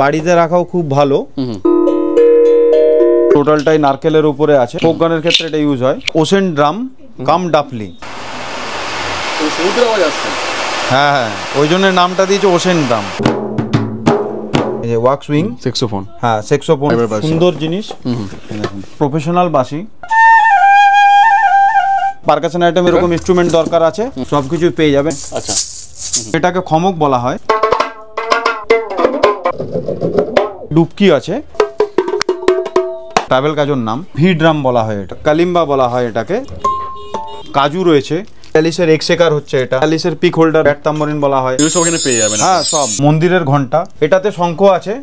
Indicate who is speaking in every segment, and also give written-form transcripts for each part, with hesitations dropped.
Speaker 1: বাড়িতে রাখাও খুব ভালো। টোটালটাই নারকেলের উপরে আছে। ফোক গানের ক্ষেত্রে এটা ইউজ হয়। ওশেন ড্রাম কাম ডাফলি। হ্যাঁ হ্যাঁ, ওই জন্য নামটা দিয়েছে ওশেন ড্রাম। এই যে ওয়াক সুইং
Speaker 2: স্যাক্সোফোন।
Speaker 1: হ্যাঁ, স্যাক্সোফোন সুন্দর জিনিস। প্রফেশনাল বাঁশি, পারকাশন আইটেম এরকম ইনস্ট্রুমেন্ট দরকার আছে সবকিছু পেয়ে যাবেন।
Speaker 2: আচ্ছা,
Speaker 1: এটাকে খমক বলা হয়। ডুবকি আছে, ট্রাভেল কাজুর নাম। ভি ড্রাম বলা হয় এটা, কালিম্বা বলা হয় এটাকে। কাজু রয়েছে। অ্যালিসের এক্সেকার হচ্ছে এটা। অ্যালিসের পিক হোল্ডার, ব্যাট তাম্বরিন বলা হয়।
Speaker 2: এগুলো সব এখানে পেয়ে যাবেন।
Speaker 1: হ্যাঁ, সব। মন্দিরের ঘন্টা, এটাতে শঙ্খ আছে।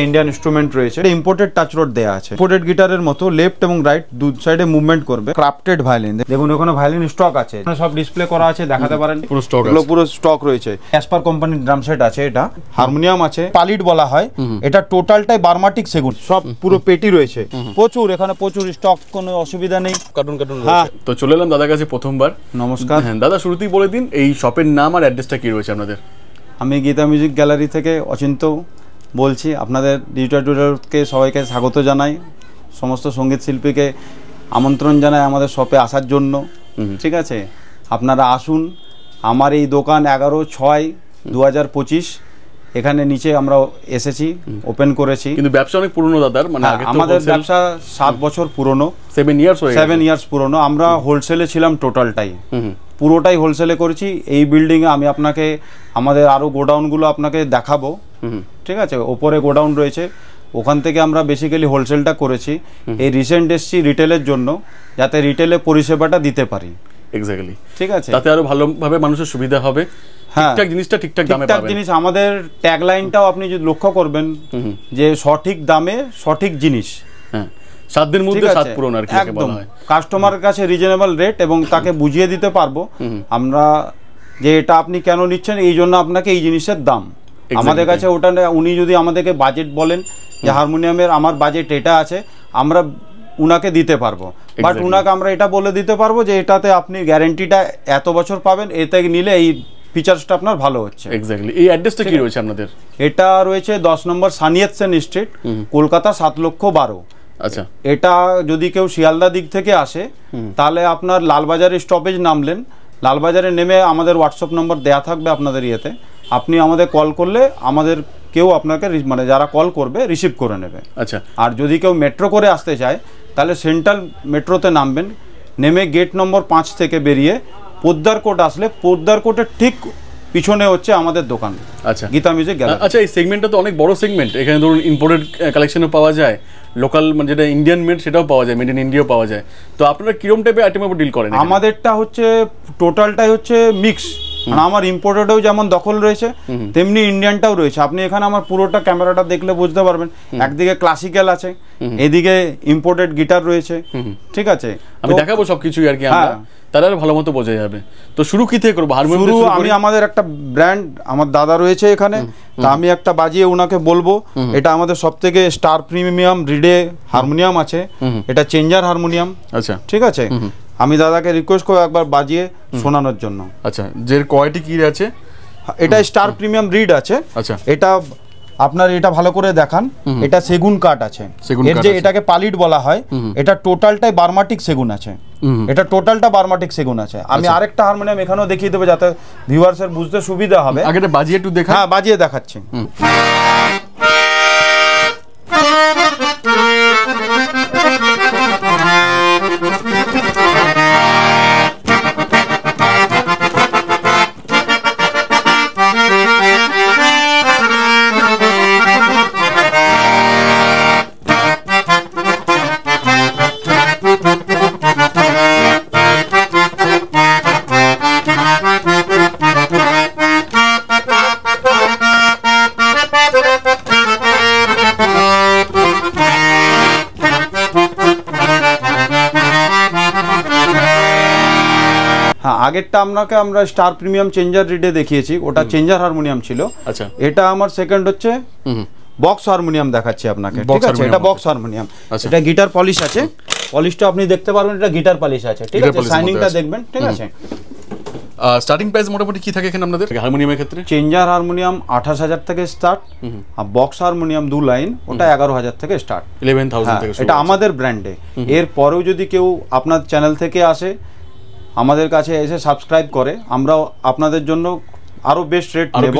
Speaker 1: ইন্ডিয়ান ইনস্ট্রুমেন্ট রয়েছে। ইম্পোর্টেড টাচ রোড দেয়া আছে। ইম্পোর্টেড গিটারের মতো লেফট এবং রাইট দু সাইডে মুভমেন্ট করবে। ক্রাফটেড ভায়োলিন, দেখুন ওখানে ভায়োলিন স্টক আছে, সব ডিসপ্লে করা আছে, দেখাতে পারেন।
Speaker 2: পুরো স্টক,
Speaker 1: এগুলো পুরো স্টক রয়েছে। অ্যাসপার কোম্পানির ড্রাম সেট আছে। এটা হারমোনিয়াম আছে, পালিট বলা হয়। এটা টোটালটাই বার্মাটিক সেগুন, সব পুরো পেটি রয়েছে। প্রচুর এখানে প্রচুর স্টক, কোনো অসুবিধা নেই।
Speaker 2: কার্টুন হ্যাঁ। তো চলে এলাম দাদার কাছে প্রথমবার। নমস্কার। হ্যাঁ দাদা, শুরুতেই বলে দিন এই শপের নাম আর অ্যাড্রেসটা কি রয়েছে আপনাদের?
Speaker 1: আমি গীতা মিউজিক গ্যালারি থেকে অচিন্ত বলছি। আপনাদের ডিজিটাল টুডেকে সবাইকে স্বাগত জানাই। সমস্ত সঙ্গীত শিল্পীকে আমন্ত্রণ জানাই আমাদের শপে আসার জন্য। ঠিক আছে, আপনারা আসুন। আমার এই দোকান 11/6/2025 এখানে নিচে আমরা এসেছি, ওপেন করেছি।
Speaker 2: কিন্তু ব্যবসা অনেক পুরনো দাদার, মানে
Speaker 1: আমাদের ব্যবসা 7 বছর পুরনো।
Speaker 2: 7 ইয়ার্স
Speaker 1: পুরনো। আমরা হোলসেলে ছিলাম, টোটালটাই পুরোটাই হোলসেলে করেছি। এই বিল্ডিংয়ে আমি আপনাকে আমাদের আরও গোডাউনগুলো আপনাকে দেখাবো। ঠিক আছে, ওপরে গোডাউন রয়েছে, ওখান থেকে আমরা বেসিক্যালি হোলসেলটা করেছি। এই রিসেন্ট এসছি রিটেলের জন্য, যাতে রিটেলে পরিষেবাটা দিতে পারি।
Speaker 2: এক্স্যাক্টলি,
Speaker 1: ঠিক আছে,
Speaker 2: তাতে আরো ভালোভাবে মানুষের সুবিধা হবে। ঠিকঠাক জিনিসটা ঠিকঠাক দামে পাবেন।
Speaker 1: জিনিস আমাদের ট্যাগলাইনটাও আপনি যদি লক্ষ্য করবেন যে সঠিক দামে সঠিক জিনিস।
Speaker 2: হ্যাঁ, 7 দিনের মধ্যে 7 পূরণ আর কি বলা হয়।
Speaker 1: কাস্টমারের কাছে রিজনেবল রেট, এবং তাকে বুঝিয়ে দিতে পারবো আমরা যে এটা আপনি কেন নিচ্ছেন, এই জন্য আপনাকে এই জিনিসের দাম। আমাদের কাছে ওটা উনি যদি আমাদেরকে বাজেট বলেন যে হারমোনিয়ামের আমার বাজেট এটা আছে, আমরা উনাকে দিতে পারবো। বাট উনাকে আমরা এটা বলে দিতে পারবো যে এটাতে আপনি গ্যারান্টিটা এত বছর পাবেন, এতে নিলে এই ফিচার্সটা আপনার ভালো হচ্ছে।
Speaker 2: এক্স্যাক্টলি। এই অ্যাড্রেসটা কি রয়েছে আপনাদের?
Speaker 1: এটা রয়েছে 10 নম্বর সানিয়াত সেন স্ট্রিট, কলকাতা 7,12,000।
Speaker 2: আচ্ছা,
Speaker 1: এটা যদি কেউ শিয়ালদা দিক থেকে আসে তাহলে আপনার লালবাজারের স্টপেজ নামলেন, লালবাজারে নেমে আমাদের হোয়াটসঅ্যাপ নম্বর দেয়া থাকবে আপনাদের ইয়েতে। আপনি আমাদের কল করলে আমাদের কেউ আপনাকে মানে যারা কল করবে রিসিভ করে নেবে।
Speaker 2: আচ্ছা,
Speaker 1: আর যদি কেউ মেট্রো করে আসতে চায় তাহলে সেন্ট্রাল মেট্রোতে নামবেন, নেমে গেট নম্বর 5 থেকে বেরিয়ে পোদ্দার কোট আসলে পোদ্দার কোটের ঠিক পিছনে হচ্ছে আমাদের দোকান। আচ্ছা, গীতা মিউজিক গ্যালারি।
Speaker 2: আচ্ছা, এই সেগমেন্টটা তো অনেক বড় সেগমেন্ট। এখানে ধরুন ইম্পোর্টেড কালেকশনও পাওয়া যায়, লোকাল মানে যেটা ইন্ডিয়ান মেড সেটাও পাওয়া যায়, মেড ইন ইন্ডিয়াও পাওয়া যায়। তো আপনারা কিরকম টাইপের আইটেমের উপর ডিল করেন?
Speaker 1: আমাদেরটা হচ্ছে টোটালটাই হচ্ছে মিক্স। মানে আমার ইম্পোর্টেডও যেমন দখল রয়েছে, তেমনি ইন্ডিয়ানটাও রয়েছে। আপনি এখানে আমার পুরোটা ক্যামেরাটা দেখলে বুঝতে পারবেন। একদিকে ক্লাসিক্যাল আছে, এদিকে ইম্পোর্টেড গিটার রয়েছে। ঠিক আছে,
Speaker 2: আমি দেখাবো সবকিছুই আর কি, আমরা তাহলে আর ভালো মতো বোঝা যাবে। তো শুরু কি থেকে করবো?
Speaker 1: শুরু আমি আমাদের একটা ব্র্যান্ড, আমার দাদা রয়েছে এখানে, তা আমি একটা বাজিয়ে ওনাকে বলবো। এটা আমাদের সবথেকে স্টার প্রিমিয়াম রিডে হারমোনিয়াম আছে, এটা চেঞ্জার হারমোনিয়াম। আচ্ছা, ঠিক আছে, আমি দাদাকে রিকোয়েস্ট করবো একবার বাজিয়ে শোনানোর জন্য।
Speaker 2: আচ্ছা, যে কোয়ালিটি কি আছে?
Speaker 1: এটা স্টার প্রিমিয়াম রিড আছে।
Speaker 2: আচ্ছা,
Speaker 1: এটা আপনার এটা ভালো করে দেখান। এটা সেগুন কাঠ আছে, এর যে এটাকে পালিট বলা হয়। এটা টোটালটাই বার্মাটিক সেগুন আছে, এটা টোটালটা বার্মাটিক সেগুন আছে। আমি আরেকটা হারমোনিয়াম এখানেও দেখিয়ে দেবো যাতে ভিউয়ার্সের বুঝতে সুবিধা হবে।
Speaker 2: আগে এটা বাজিয়ে একটু দেখা।
Speaker 1: হ্যাঁ, বাজিয়ে দেখাচ্ছি। আগেরটা আমরা স্টার প্রিমিয়াম চেঞ্জার রিডে দেখিয়েছি, ওটা চেঞ্জার হারমোনিয়াম ছিল। আচ্ছা, এটা আমার সেকেন্ড হচ্ছে বক্স হারমোনিয়াম দেখাচ্ছি আপনাকে। ঠিক আছে, এটা বক্স হারমোনিয়াম। এটা গিটার পলিশ আছে, পলিশটা আপনি দেখতে পারবেন, এটা গিটার পলিশ আছে। ঠিক আছে, শাইনিংটা দেখবেন। ঠিক আছে,
Speaker 2: স্টার্টিং প্রাইস মোটামুটি কি থাকে এখানে আপনাদের হারমোনিয়ামের ক্ষেত্রে?
Speaker 1: চেঞ্জার হারমোনিয়াম 28,000 থেকে স্টার্ট, আর বক্স হারমোনিয়াম 2 লাইন ওটা 11,000 থেকে স্টার্ট,
Speaker 2: 11,000 থেকে।
Speaker 1: এটা আমাদের ব্র্যান্ডে। এর পরেও যদি কেউ আপনার চ্যানেল থেকে আসে, আমাদের কাছে এসে সাবস্ক্রাইব করে, আমরা আপনাদের জন্য আরো বেস্ট রেট নেব,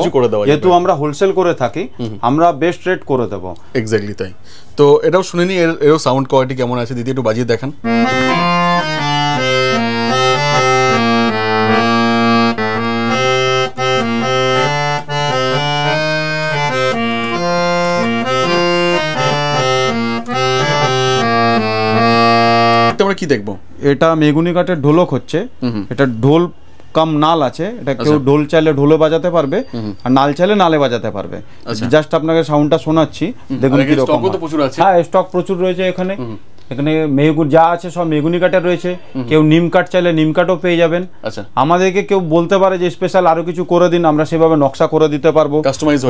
Speaker 1: যেহেতু আমরা হোলসেল করে থাকি, আমরা বেস্ট রেট করে দেবো।
Speaker 2: এক্স্যাক্টলি তাই। তো এটাও শুনে নি, এরও সাউন্ড কোয়ালিটি কেমন আছে, দিদি একটু বাজিয়ে দেখান। আমরা কি দেখবো?
Speaker 1: এটা মেগুনি কাঠের ঢোলক হচ্ছে, এটা ঢোল কাম নাল আছে, এটা কেউ ঢোল চাইলে ঢোলে বাজাতে পারবে, আর নাল চাইলে নালে বাজাতে পারবে। জাস্ট আপনাকে সাউন্ডটা শোনাচ্ছি, দেখুন কি রকম। হ্যাঁ, স্টক প্রচুর রয়েছে এখানে। এখানে মেহগুনি যা আছে সব মেহগুনি কাঠের রয়েছে। কেউ নিম কাঠ চাইলে নিম কাঠও পেয়ে যাবেন। আমাদেরকে কেউ বলতে পারে যে স্পেশাল আরো কিছু করে দিন, আমরা সেভাবে নকশা করে দিতে পারবো, কাস্টমাইজ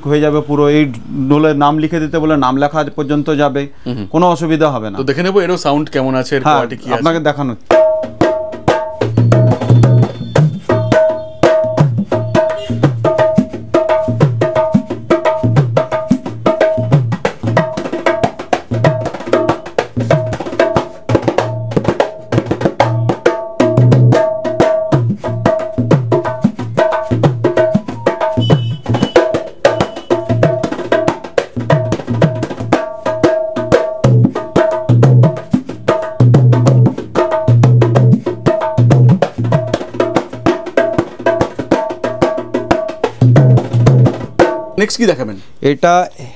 Speaker 1: হয়ে যাবে পুরো। এই ঢোলের নাম লিখে দিতে বলে নাম লেখা পর্যন্ত যাবে, কোনো অসুবিধা হবে না।
Speaker 2: তো দেখে নেবো এরও সাউন্ড কেমন আছে, এর কোয়ালিটি কি আছে
Speaker 1: আপনাকে দেখানো।
Speaker 2: নেক্সট কি দেখাবেন?
Speaker 1: এটা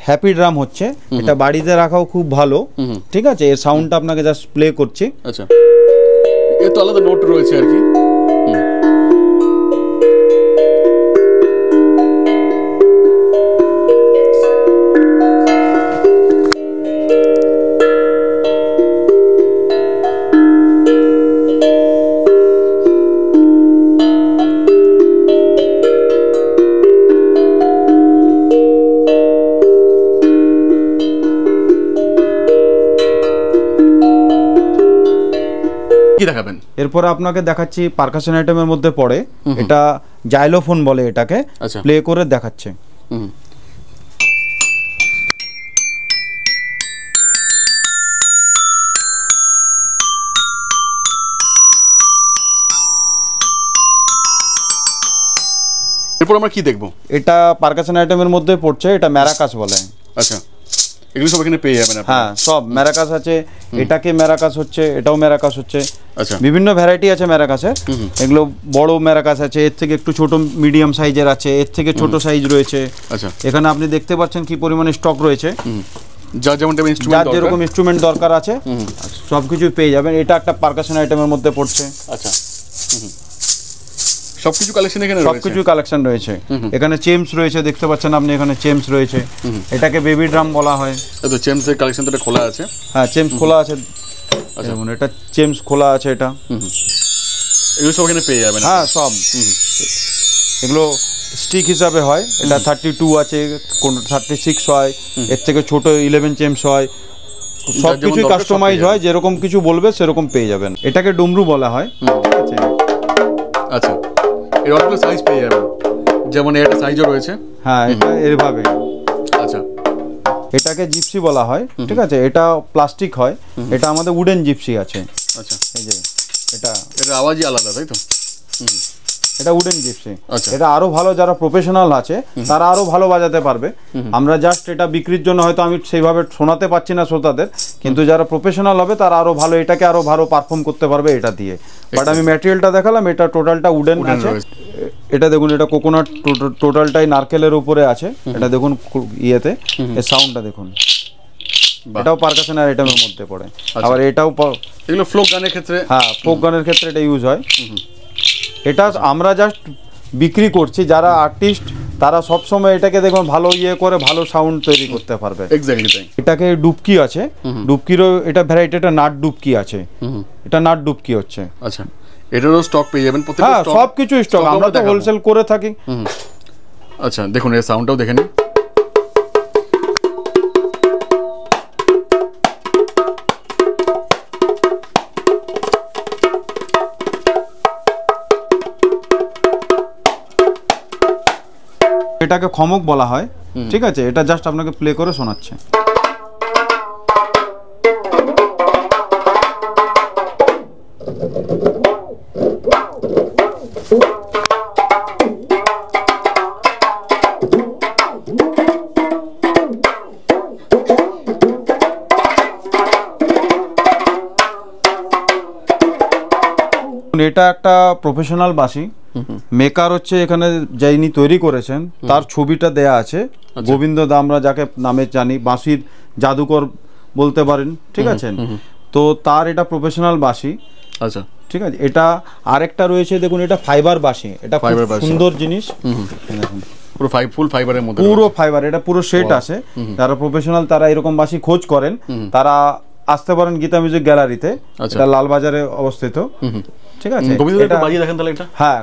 Speaker 1: হ্যাপি ড্রাম হচ্ছে, এটা বাড়িতে রাখাও খুব ভালো। ঠিক আছে, এর সাউন্ডটা আপনাকে জাস্ট প্লে করছি।
Speaker 2: আচ্ছা, এর তো আলাদা নোট রয়েছে আর কি। দেখাবেন
Speaker 1: এরপর আপনাকে দেখাচ্ছি পারকাশন আইটেমের মধ্যে পড়ে, এটা জাইলোফোন বলে এটাকে। প্লে করে দেখাচ্ছে।
Speaker 2: এরপর আমরা কি দেখবো?
Speaker 1: এটা পারকাশন আইটেমের মধ্যে পড়ছে, এটা ম্যারাকাস বলে।
Speaker 2: আচ্ছা, এগুলো সব এখানে পেয়ে যাবেন।
Speaker 1: হ্যাঁ, সব ম্যারাকাস আছে। এটাকে ম্যারাকাস হচ্ছে, এটাও ম্যারাকাস হচ্ছে।
Speaker 2: আচ্ছা,
Speaker 1: বিভিন্ন ভ্যারাইটি আছে ম্যারাকাসের। এগুলো বড় ম্যারাকাস আছে, এর থেকে একটু ছোট মিডিয়াম সাইজের আছে, এর থেকে ছোট সাইজ রয়েছে।
Speaker 2: আচ্ছা,
Speaker 1: এখানে আপনি দেখতে পাচ্ছেন কি পরিমাণে স্টক রয়েছে।
Speaker 2: যার যেরকম
Speaker 1: ইনস্ট্রুমেন্ট দরকার আছে সবকিছু পেয়ে যাবেন। এটা একটা পারকাশন আইটেমের মধ্যে পড়ছে।
Speaker 2: আচ্ছা, সবকিছু কালেকশন এখানে রয়েছে,
Speaker 1: সবকিছু কালেকশন রয়েছে। এখানে চেমস রয়েছে, দেখতে পাচ্ছেন আপনি, এখানে চেমস রয়েছে। এটাকে বেবি ড্রাম বলা হয়।
Speaker 2: তো চেমস এর কালেকশন তো খোলা আছে।
Speaker 1: হ্যাঁ, চেমস খোলা আছে। আচ্ছা, এটা চেমস খোলা আছে। এটা
Speaker 2: এগুলো সব এখানে পেয়ে যাবেন।
Speaker 1: হ্যাঁ, সব। এগুলো স্টিক হিসাবে হয়। এটা 32 আছে, কোন 36 হয়, এর থেকে ছোট 11 চেমস হয়। সবকিছু কাস্টমাইজ হয়, যেরকম কিছু বলবে সেরকম পেয়ে যাবেন। এটাকে ডুমরু বলা হয়।
Speaker 2: আচ্ছা, এর অনেকগুলো সাইজ পেয়ে যাবেন, যেমন একটা সাইজও রয়েছে।
Speaker 1: হ্যাঁ, এটা এভাবে।
Speaker 2: আচ্ছা,
Speaker 1: এটাকে জিপসি বলা হয়। ঠিক আছে, এটা প্লাস্টিক হয়। এটা আমাদের উডেন জিপসি আছে।
Speaker 2: আচ্ছা,
Speaker 1: এই যে এটা
Speaker 2: আওয়াজই আলাদা, তাই তো?
Speaker 1: এটা উডেন জিপসি। এটা আরো ভালো, যারা প্রফেশনাল আছে তারা আরো ভালো বাজাতে পারবে। আমরা জাস্ট এটা বিক্রির জন্য হয়তো আমি সেইভাবে শোনাতে পারছি না শ্রোতাদের, কিন্তু যারা প্রফেশনাল হবে তারা আরো ভালো, এটাকে আরো ভালো পারফর্ম করতে পারবে এটা দিয়ে। বাট আমি ম্যাটেরিয়ালটা দেখালাম, এটা টোটালটা উডেন আছে। এটা দেখুন, এটা কোকোনাট টোটালটাই নারকেলের উপরে আছে। এটা দেখুন ইয়েতে, এর সাউন্ডটা দেখুন। এটাও পারকাশন আইটেমের মধ্যে পড়ে। আবার এটাও
Speaker 2: এগুলো ফোক গানের ক্ষেত্রে,
Speaker 1: হ্যাঁ, ফোক গানের ক্ষেত্রে এটা ইউজ হয়। এটা আমরা জাস্ট বিক্রি করছি। যারা আর্টিস্ট তারা সবসময় এটাকে দেখুন ভালো ইয়ে করে ভালো সাউন্ড তৈরি করতে পারবে। এটাকে ডুবকি আছে, ডুবকিরও এটা ভ্যারাইটি, এটা নাট ডুবকি আছে। এটা নাট ডুবকি হচ্ছে।
Speaker 2: আচ্ছা, এটারও স্টক পেয়ে যাবেন।
Speaker 1: হ্যাঁ, সবকিছু স্টক, আমরা তো হোলসেল করে থাকি।
Speaker 2: আচ্ছা, দেখুন এর সাউন্ডটাও দেখে নিন।
Speaker 1: এটাকে খমক বলা হয়, ঠিক আছে। এটা জাস্ট আপনাকে প্লে করে শোনাচ্ছে। এটা একটা প্রফেশনাল বাঁশি, মেকার হচ্ছে এখানে যিনি তৈরি করেছেন তার ছবিটা দেয়া আছে, গোবিন্দ দা আমরা যাকে নামে জানি, বাঁশির জাদুকর বলতে পারেন, ঠিক আছে। তো তার এটা প্রফেশনাল বাঁশি,
Speaker 2: আচ্ছা
Speaker 1: ঠিক আছে। এটা আরেকটা রয়েছে, দেখুন এটা ফাইবার বাঁশি, এটা খুব সুন্দর জিনিস,
Speaker 2: পুরো ফুল ফাইবারের মধ্যে,
Speaker 1: পুরো ফাইবার, এটা পুরো সেট আছে। যারা প্রফেশনাল তারা এরকম বাঁশি খোঁজ করেন তারা আসতে পারেন গীতা মিউজিক গ্যালারিতে, এটা লালবাজারে অবস্থিত, ঠিক আছে।
Speaker 2: এটা বাজিয়ে দেখেন তাহলে এটা।
Speaker 1: হ্যাঁ,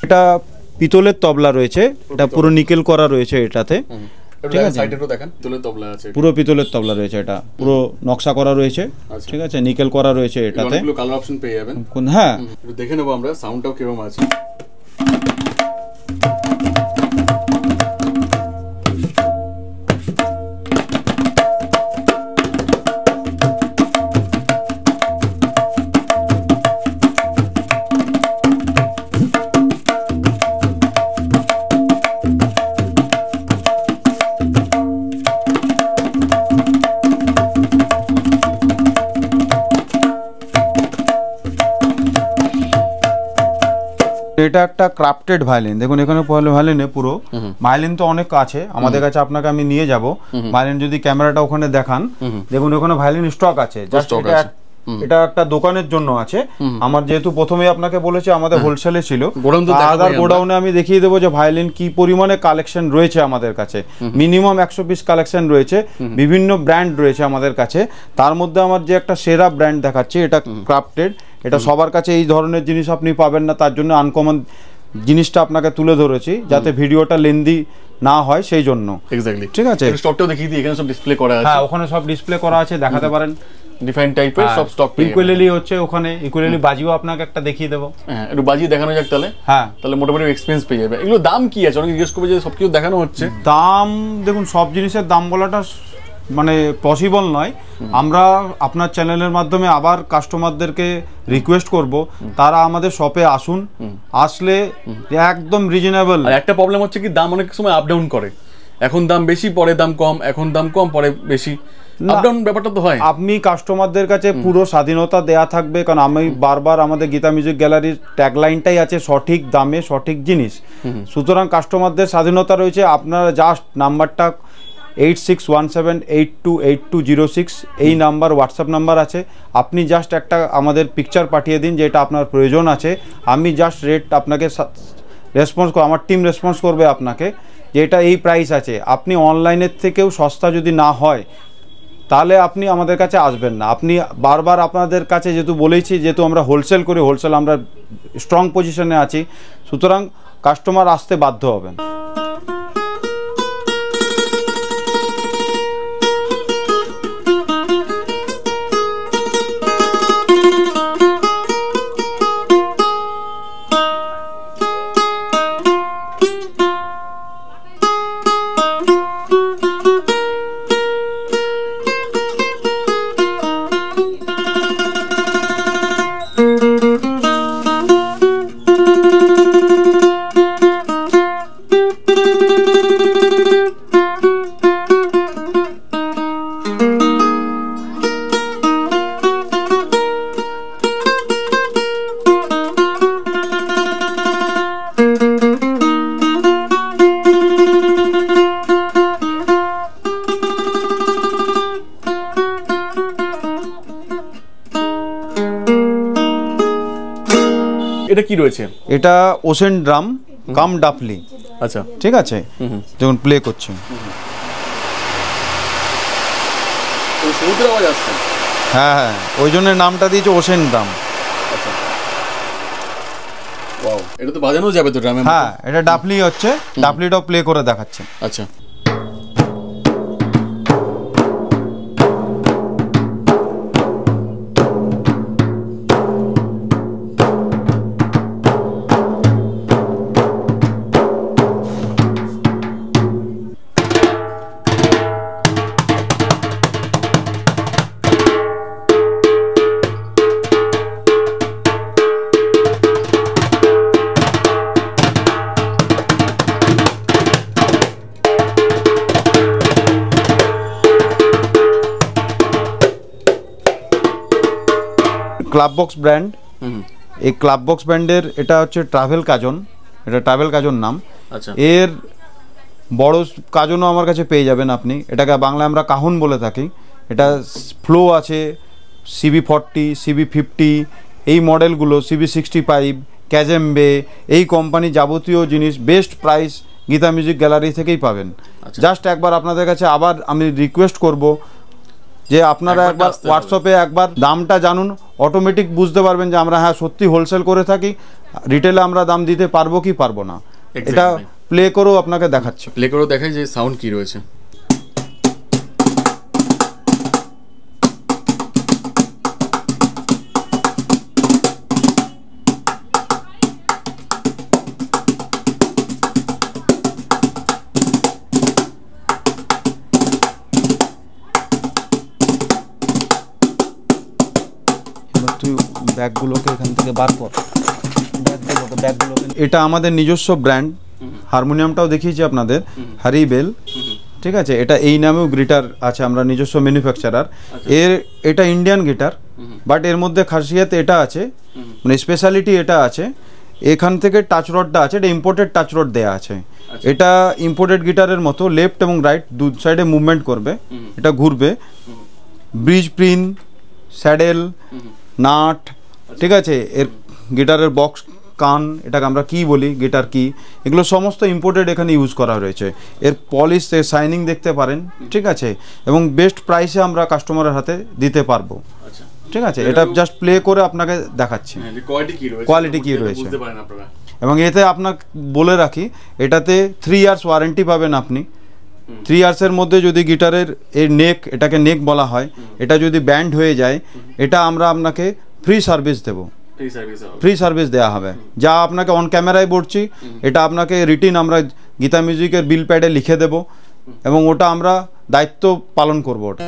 Speaker 1: এটা পিতলের তবলা রয়েছে, এটা পুরো নিকেল করা রয়েছে এটাতে, ঠিক আছে। পুরো পিতলের তবলা রয়েছে, এটা পুরো নকশা করা রয়েছে, ঠিক আছে, নিকেল করা রয়েছে এটাতে।
Speaker 2: কালার অপশন পেয়ে যাবেন।
Speaker 1: হ্যাঁ,
Speaker 2: দেখে নেবো আমরা সাউন্ডটাও কিরকম আছে।
Speaker 1: এটা একটা ক্রাফটেড ভায়োলিন, দেখুন এখানে ভায়োলিনে পুরো ভায়োলিন তো অনেক আছে আমাদের কাছে, আপনাকে আমি নিয়ে যাব ভায়োলিন, যদি ক্যামেরাটা ওখানে দেখান, দেখুন ওখানে ভায়োলিন স্টক আছে, জাস্ট এটা একটা দোকানের জন্য আছে। আমার যেহেতু প্রথমে আপনাকে বলেছি আমাদের হোলসেলে ছিল, আদার গোডাউনে আমি দেখিয়ে দেবো যে ভায়োলিন কি পরিমাণে কালেকশন রয়েছে আমাদের কাছে। মিনিমাম 100 পিস কালেকশন রয়েছে, বিভিন্ন ব্র্যান্ড রয়েছে আমাদের কাছে। তার মধ্যে আমার যে একটা সেরা ব্র্যান্ড দেখাচ্ছি, এটা ক্রাফটেড, এটা সবার কাছে এই ধরনের জিনিস আপনি পাবেন না, তার জন্য আনকমন জিনিসটা আপনাকে তুলে ধরেছি যাতে ভিডিওটা লেন্দি না হয়, সেই জন্য।
Speaker 2: এক্স্যাক্টলি,
Speaker 1: ঠিক আছে।
Speaker 2: স্টকটাও দেখিয়ে দিই, এখানে সব ডিসপ্লে করা আছে।
Speaker 1: হ্যাঁ, ওখানে সব ডিসপ্লে করা আছে, দেখাতে পারেন।
Speaker 2: ডিফারেন্ট টাইপের সব স্টক পেয়ে যাবেন।
Speaker 1: ইকুয়ালি হচ্ছে ওখানে, ইকুয়ালি বাজিও আপনাকে একটা দেখিয়ে দেবো।
Speaker 2: হ্যাঁ, একটু বাজিয়ে দেখানো যাক তাহলে।
Speaker 1: হ্যাঁ,
Speaker 2: তাহলে মোটামুটি এক্সপেরিয়েন্স পেয়ে যাবে। এগুলো দাম কি আছে? অনেকে জিজ্ঞেস করবে যে সবকিছু দেখানো হচ্ছে,
Speaker 1: দাম দেখুন সব জিনিসের দাম বলাটা মানে পসিবল নয়। আমরা আপনার চ্যানেলের মাধ্যমে আবার কাস্টমারদেরকে রিকোয়েস্ট করব তারা আমাদের শপে আসুন, আসলে একদম রিজনেবল।
Speaker 2: আর একটা প্রবলেম হচ্ছে কি, দাম অনেক সময় আপ ডাউন করে, এখন দাম বেশি পরে দাম কম, এখন দাম কম পরে বেশি, আপ ডাউন ব্যাপারটা তো হয়।
Speaker 1: আপনি কাস্টমারদের কাছে পুরো স্বাধীনতা দেয়া থাকবে, কারণ আমি বারবার আমাদের গীতা মিউজিক গ্যালারির ট্যাগলাইনটাই আছে সঠিক দামে সঠিক জিনিস। সুতরাং কাস্টমারদের স্বাধীনতা রয়েছে। আপনারা জাস্ট নাম্বারটা 8617828206 এই নাম্বার হোয়াটসঅ্যাপ নাম্বার আছে, আপনি জাস্ট একটা আমাদের পিকচার পাঠিয়ে দিন যে এটা আপনার প্রয়োজন আছে, আমি জাস্ট রেট আপনাকে রেসপন্স আমার টিম রেসপন্স করবে আপনাকে যে এটা এই প্রাইস আছে। আপনি অনলাইনের থেকেও সস্তা যদি না হয় তাহলে আপনি আমাদের কাছে আসবেন না। আপনি বারবার আপনাদের কাছে যেহেতু বলেছি, যেহেতু আমরা হোলসেল করি, হোলসেল আমরা স্ট্রং পজিশনে আছি, সুতরাং কাস্টমার আসতে বাধ্য হবেন।
Speaker 2: এটা কি রয়েছে?
Speaker 1: এটা ওশেন ড্রাম কাম ডাফলি।
Speaker 2: আচ্ছা,
Speaker 1: ঠিক আছে, যখন প্লে করছে
Speaker 2: সমুদ্রের আওয়াজ আসছে।
Speaker 1: হ্যাঁ হ্যাঁ, ওই জন্য নামটা দিয়েছে ওশেন ড্রাম।
Speaker 2: আচ্ছা, ওয়াও, এটা তো বাজানো যাবে তো ড্রামে?
Speaker 1: হ্যাঁ, এটা ডাফলি হচ্ছে, ডাফলিটাও প্লে করে দেখাচ্ছে।
Speaker 2: আচ্ছা,
Speaker 1: ক্লাব বক্স ব্র্যান্ড। এই ক্লাব বক্স ব্র্যান্ডের এটা হচ্ছে ট্রাভেল কাজন, এটা ট্রাভেল কাজন নাম।
Speaker 2: আচ্ছা,
Speaker 1: এর বড় কাজনও আমার কাছে পেয়ে যাবেন আপনি। এটাকে বাংলায় আমরা কাহুন বলে থাকি। এটা ফ্লো আছে, CB40, CB50, এই মডেলগুলো, CB65, ক্যাজেম্বে, এই কোম্পানি যাবতীয় জিনিস best price Gita music gallery থেকেই পাবেন। জাস্ট একবার আপনাদের কাছে আবার আমি রিকোয়েস্ট করব যে আপনারা একবার হোয়াটসঅ্যাপে একবার দামটা জানুন, অটোমেটিক বুঝতে পারবেন যে আমরা হ্যাঁ সত্যি হোলসেল করে থাকি, রিটেলে আমরা দাম দিতে পারবো কি পারবো না। এটা প্লে করেও আপনাকে দেখাচ্ছি,
Speaker 2: প্লে করেও দেখাই যে সাউন্ড কি রয়েছে।
Speaker 1: ব্যাগগুলোকে এখান থেকে বার কর, ব্যাগগুলোকে। এটা আমাদের নিজস্ব ব্র্যান্ড। হারমোনিয়ামটাও দেখিয়েছি আপনাদের, হারিবেল। ঠিক আছে, এটা এই নামেও গিটার আছে, আমরা নিজস্ব ম্যানুফ্যাকচারার। এটা ইন্ডিয়ান গিটার, বাট এর মধ্যে খাসিয়াত এটা আছে, মানে স্পেশালিটি এটা আছে, এখান থেকে টাচ রডটা আছে, এটা ইম্পোর্টেড টাচ রড দেয়া আছে। এটা ইম্পোর্টেড গিটারের মতো লেফট এবং রাইট দু সাইডে মুভমেন্ট করবে, এটা ঘুরবে। ব্রিজ প্রিন, স্যাডেল, নাট, ঠিক আছে, এর গিটারের বক্স, কান, এটাকে আমরা কি বলি, গিটার কি, এগুলো সমস্ত ইম্পোর্টেড এখানে ইউজ করা রয়েছে। এর পলিশ, এর শাইনিং দেখতে পারেন, ঠিক আছে, এবং বেস্ট প্রাইসে আমরা কাস্টমারের হাতে দিতে পারবো। ঠিক আছে, এটা জাস্ট প্লে করে আপনাকে দেখাচ্ছি কোয়ালিটি কি রয়েছে। এবং এতে আপনাকে বলে রাখি, এটাতে 3 ইয়ার্স ওয়ারেন্টি পাবেন আপনি। 3 ইয়ার্সের মধ্যে যদি গিটারের এই নেক, এটাকে নেক বলা হয়, এটা যদি ব্যান্ড হয়ে যায়, এটা আমরা আপনাকে ফ্রি সার্ভিস দেবো, ফ্রি সার্ভিস দেওয়া হবে। যা আপনাকে অন ক্যামেরায় বলছি, এটা আপনাকে রিটিন আমরা গীতা মিউজিকের বিল প্যাডে লিখে দেব, এবং ওটা আমরা দায়িত্ব পালন করবো ওটা।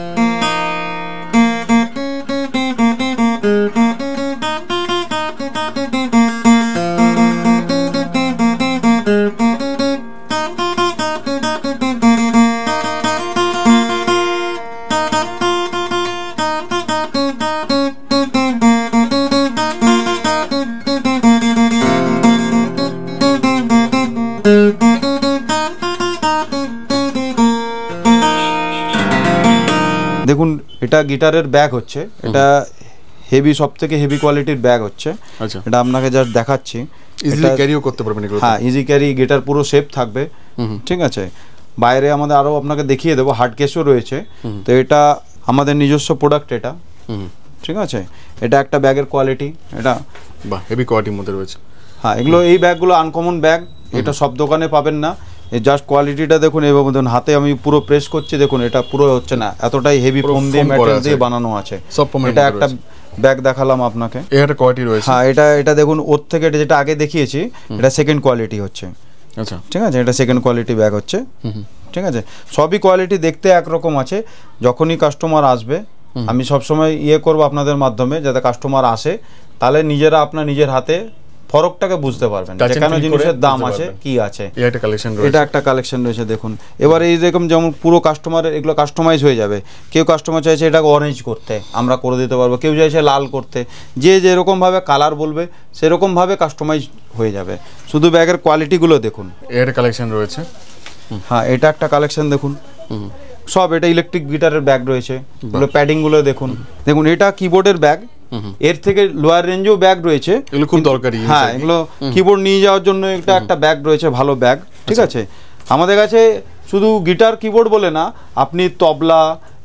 Speaker 1: দেখুন, এটা গিটারের ব্যাগ হচ্ছে, এটা হেভি, সব থেকে হেভি কোয়ালিটির ব্যাগ হচ্ছে। এটা আপনাকে জাস্ট দেখাচ্ছি,
Speaker 2: ইজিলি ক্যারিও করতে পারবেন এগুলো।
Speaker 1: হ্যাঁ, ইজি ক্যারি, গিটার পুরো সেফ থাকবে। ঠিক আছে, বাইরে আমাদের আরও আপনাকে দেখিয়ে দেবো, হার্ড কেসও রয়েছে। তো এটা আমাদের নিজস্ব প্রোডাক্ট এটা। ঠিক আছে, এটা একটা ব্যাগের কোয়ালিটি, এটা
Speaker 2: বাহ, হেভি কোয়ালিটির মধ্যে রয়েছে।
Speaker 1: হ্যাঁ, এগুলো, এই ব্যাগগুলো আনকমন ব্যাগ, এটা সব দোকানে পাবেন না। এই জাস্ট কোয়ালিটিটা দেখুন, এইভাবে দেখুন, হাতে আমি পুরো প্রেস করছি, দেখুন এটা পুরো হচ্ছে না, এতটাই হেভি ফোম দিয়ে, ম্যাটেরিয়াল দিয়ে বানানো আছে। এটা একটা ব্যাগ দেখালাম আপনাকে,
Speaker 2: এটা কোয়ালিটি রয়েছে।
Speaker 1: হ্যাঁ, এটা দেখুন, ওর থেকে এটা যেটা আগে দেখিয়েছি, এটা সেকেন্ড কোয়ালিটি হচ্ছে।
Speaker 2: আচ্ছা,
Speaker 1: ঠিক আছে, এটা সেকেন্ড কোয়ালিটি ব্যাগ হচ্ছে। ঠিক আছে, সবই কোয়ালিটি দেখতে একরকম আছে। যখনই কাস্টমার আসবে, আমি সবসময় করবো আপনাদের মাধ্যমে, যাতে কাস্টমার আসে, তাহলে নিজেরা আপনার নিজের হাতে ফরকটাকে বুঝতে পারবেন, যেখানে জিনিসের দাম আছে, কি আছে। এটা একটা কালেকশন রয়েছে, দেখুন। এবার এই রকম যেমন পুরো কাস্টমারের এগুলো কাস্টমাইজ হয়ে যাবে। কেউ কাস্টমার চাইছে এটাকে অরেঞ্জ করতে, আমরা করে দিতে পারবো। কেউ চাইছে লাল করতে, যে যেরকমভাবে কালার বলবে সেরকমভাবে কাস্টমাইজ হয়ে যাবে। শুধু ব্যাগের কোয়ালিটিগুলো দেখুন,
Speaker 2: এটা কালেকশন রয়েছে।
Speaker 1: হ্যাঁ, এটা একটা কালেকশন দেখুন, সব এটা ইলেকট্রিক গিটারের ব্যাগ রয়েছে। এগুলো প্যাডিংগুলো দেখুন, দেখুন এটা কিবোর্ডের ব্যাগ, এর থেকে লোয়ার রেঞ্জেও ব্যাগ রয়েছে,
Speaker 2: এগুলো খুব দরকারি।
Speaker 1: হ্যাঁ, এগুলো কিবোর্ড নিয়ে যাওয়ার জন্য একটা ব্যাগ রয়েছে, ভালো ব্যাগ, ঠিক আছে। আমাদের কাছে শুধু গিটার কিবোর্ড বলে না, আপনি তবলা,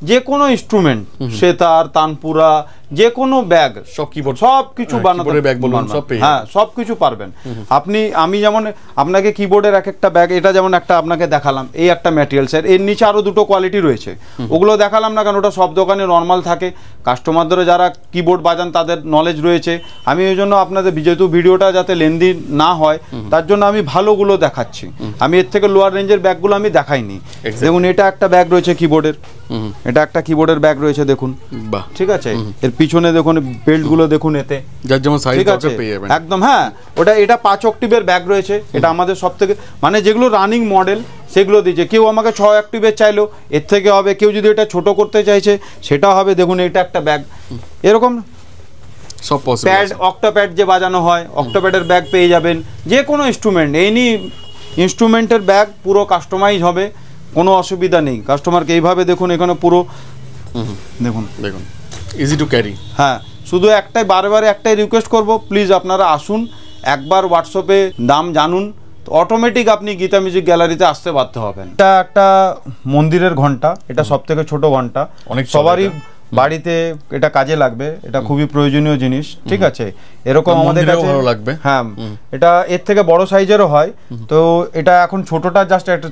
Speaker 1: যে কোনো ইনস্ট্রুমেন্ট, সেতার, তানপুরা, যে কোনো ব্যাগ,
Speaker 2: সব কিবোর্ড,
Speaker 1: সব কিছু বানাতে,
Speaker 2: ব্যাগ বলুন, সব পেয়ে,
Speaker 1: হ্যাঁ, সব কিছু পারবেন আপনি। আমি যেমন আপনাকে কিবোর্ডের এক একটা ব্যাগ, এটা যেমন একটা আপনাকে দেখালাম, এই একটা ম্যাটেরিয়ালস, এর নিচে আরো দুটো কোয়ালিটি রয়েছে, ওগুলো দেখালাম না কারণ ওটা সব দোকানে নর্মাল থাকে, কাস্টমারদের যারা কিবোর্ড বাজান তাদের নলেজ রয়েছে। আমি ওই জন্য আপনাদের, যেহেতু ভিডিওটা যাতে লেন্দি না হয় তার জন্য আমি ভালোগুলো দেখাচ্ছি। আমি এর থেকে লোয়ার রেঞ্জের ব্যাগগুলো আমি দেখাইনি। দেখুন, এটা একটা ব্যাগ রয়েছে কিবোর্ডের, এটা একটা কিবোর্ডের ব্যাগ রয়েছে, দেখুন, ঠিক আছে। এর পিছনে দেখুন বেল্ট গুলো দেখুন, এতে
Speaker 2: যার যেমন সাইজ দরকার পেয়ে যাবেন
Speaker 1: একদম। হ্যাঁ, এটা 5 অক্টিভের ব্যাগ রয়েছে, এটা আমাদের সবথেকে মানে যেগুলো রানিং মডেল সেগুলো দিয়েছে। কেউ আমাকে 6 অক্টিভের চাইলো, এর থেকে হবে, কেউ যদি এটা ছোট করতে চাইছে সেটা হবে। দেখুন, এটা একটা ব্যাগ, এরকম
Speaker 2: সব পসিবল।
Speaker 1: প্যাড, অক্টোপ্যাড যে বাজানো হয়, অক্টোপ্যাডের ব্যাগ পেয়ে যাবেন। যে কোনো ইনস্ট্রুমেন্ট, এনি ইনস্ট্রুমেন্টের ব্যাগ পুরো কাস্টমাইজ হবে, কোনো অসুবিধা নেই। কাস্টমারকে এইভাবে দেখুন, এখানে পুরো দেখুন
Speaker 2: ইজি টু ক্যারি।
Speaker 1: হ্যাঁ, শুধু একটাই, বারে একটাই রিকোয়েস্ট করব, প্লিজ আপনারা আসুন, একবার হোয়াটসঅ্যাপে দাম জানুন, অটোমেটিক আপনি গীতা মিউজিক গ্যালারিতে আসতে বাধ্য হবেন। এটা একটা মন্দিরের ঘন্টা, এটা সবথেকে ছোট ঘন্টা,
Speaker 2: অনেক
Speaker 1: সবারই বাড়িতে এটা কাজে লাগবে, এটা খুবই প্রয়োজনীয় জিনিস, ঠিক আছে। এরকম আমাদের কাছে
Speaker 2: ভালো লাগবে।
Speaker 1: হ্যাঁ, এটা এর থেকে বড় সাইজেরও হয়, তো এটা এখন ছোটটা, জাস্ট একটা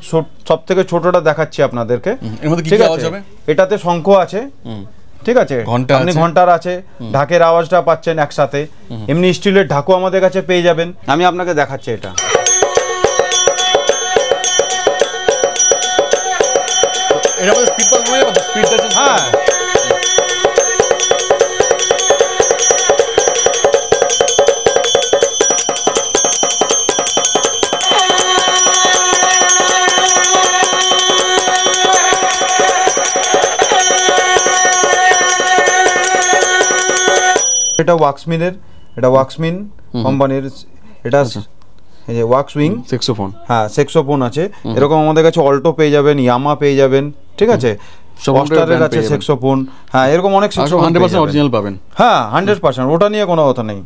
Speaker 1: সবথেকে ছোটটা দেখাচ্ছি আপনাদেরকে।
Speaker 2: এর মধ্যে কি কি আওয়াজ হবে?
Speaker 1: এটাতে শঙ্খ আছে, ঠিক আছে, আপনি ঘন্টার আছে, ঢাকের আওয়াজটা পাচ্ছেন একসাথে। এমনি স্টিলের ঢাকু আমাদের কাছে পেয়ে যাবেন। আমি আপনাকে দেখাচ্ছি এটা।
Speaker 2: এর মধ্যে স্পিড পাস হবে, স্পিডটা
Speaker 1: হ্যাঁ, এটা ওয়াক্সমিনের, এটা ওয়াক্সমিন কোম্পানির, এটা এই যে ওয়াক্সউইং
Speaker 2: স্যাক্সোফোন।
Speaker 1: হ্যাঁ, স্যাক্সোফোন আছে, এরকম আমাদের কাছে অল্টো পেয়ে যাবেন, ইয়ামা পেয়ে যাবেন, ঠিক আছে, অস্টারের আছে স্যাক্সোফোন। হ্যাঁ, এরকম অনেক স্যাক্সোফোন
Speaker 2: 100% অরিজিনাল পাবেন।
Speaker 1: হ্যাঁ, 100%, ওটা নিয়ে কোনো কথা নেই।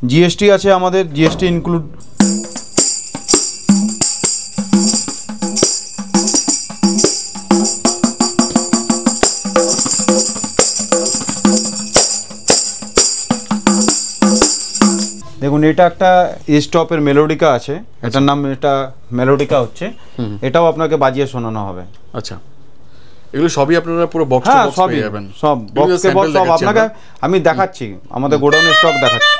Speaker 1: জিএসটি আছে আমাদের, জিএসটি ইনক্লুড। দেখুন, এটা একটা স্টপের মেলোডিকা আছে, এটার নাম, এটা মেলোডিকা হচ্ছে, এটাও আপনাকে বাজিয়ে শোনানো হবে।
Speaker 2: আচ্ছা, এগুলো সবই আপনারা পুরো বক্স টু বক্স পেয়ে যাবেন,
Speaker 1: সব বক্সে বক্স, সব আপনাকে আমি দেখাচ্ছি, আমাদের গোডাউনের স্টক দেখাচ্ছি।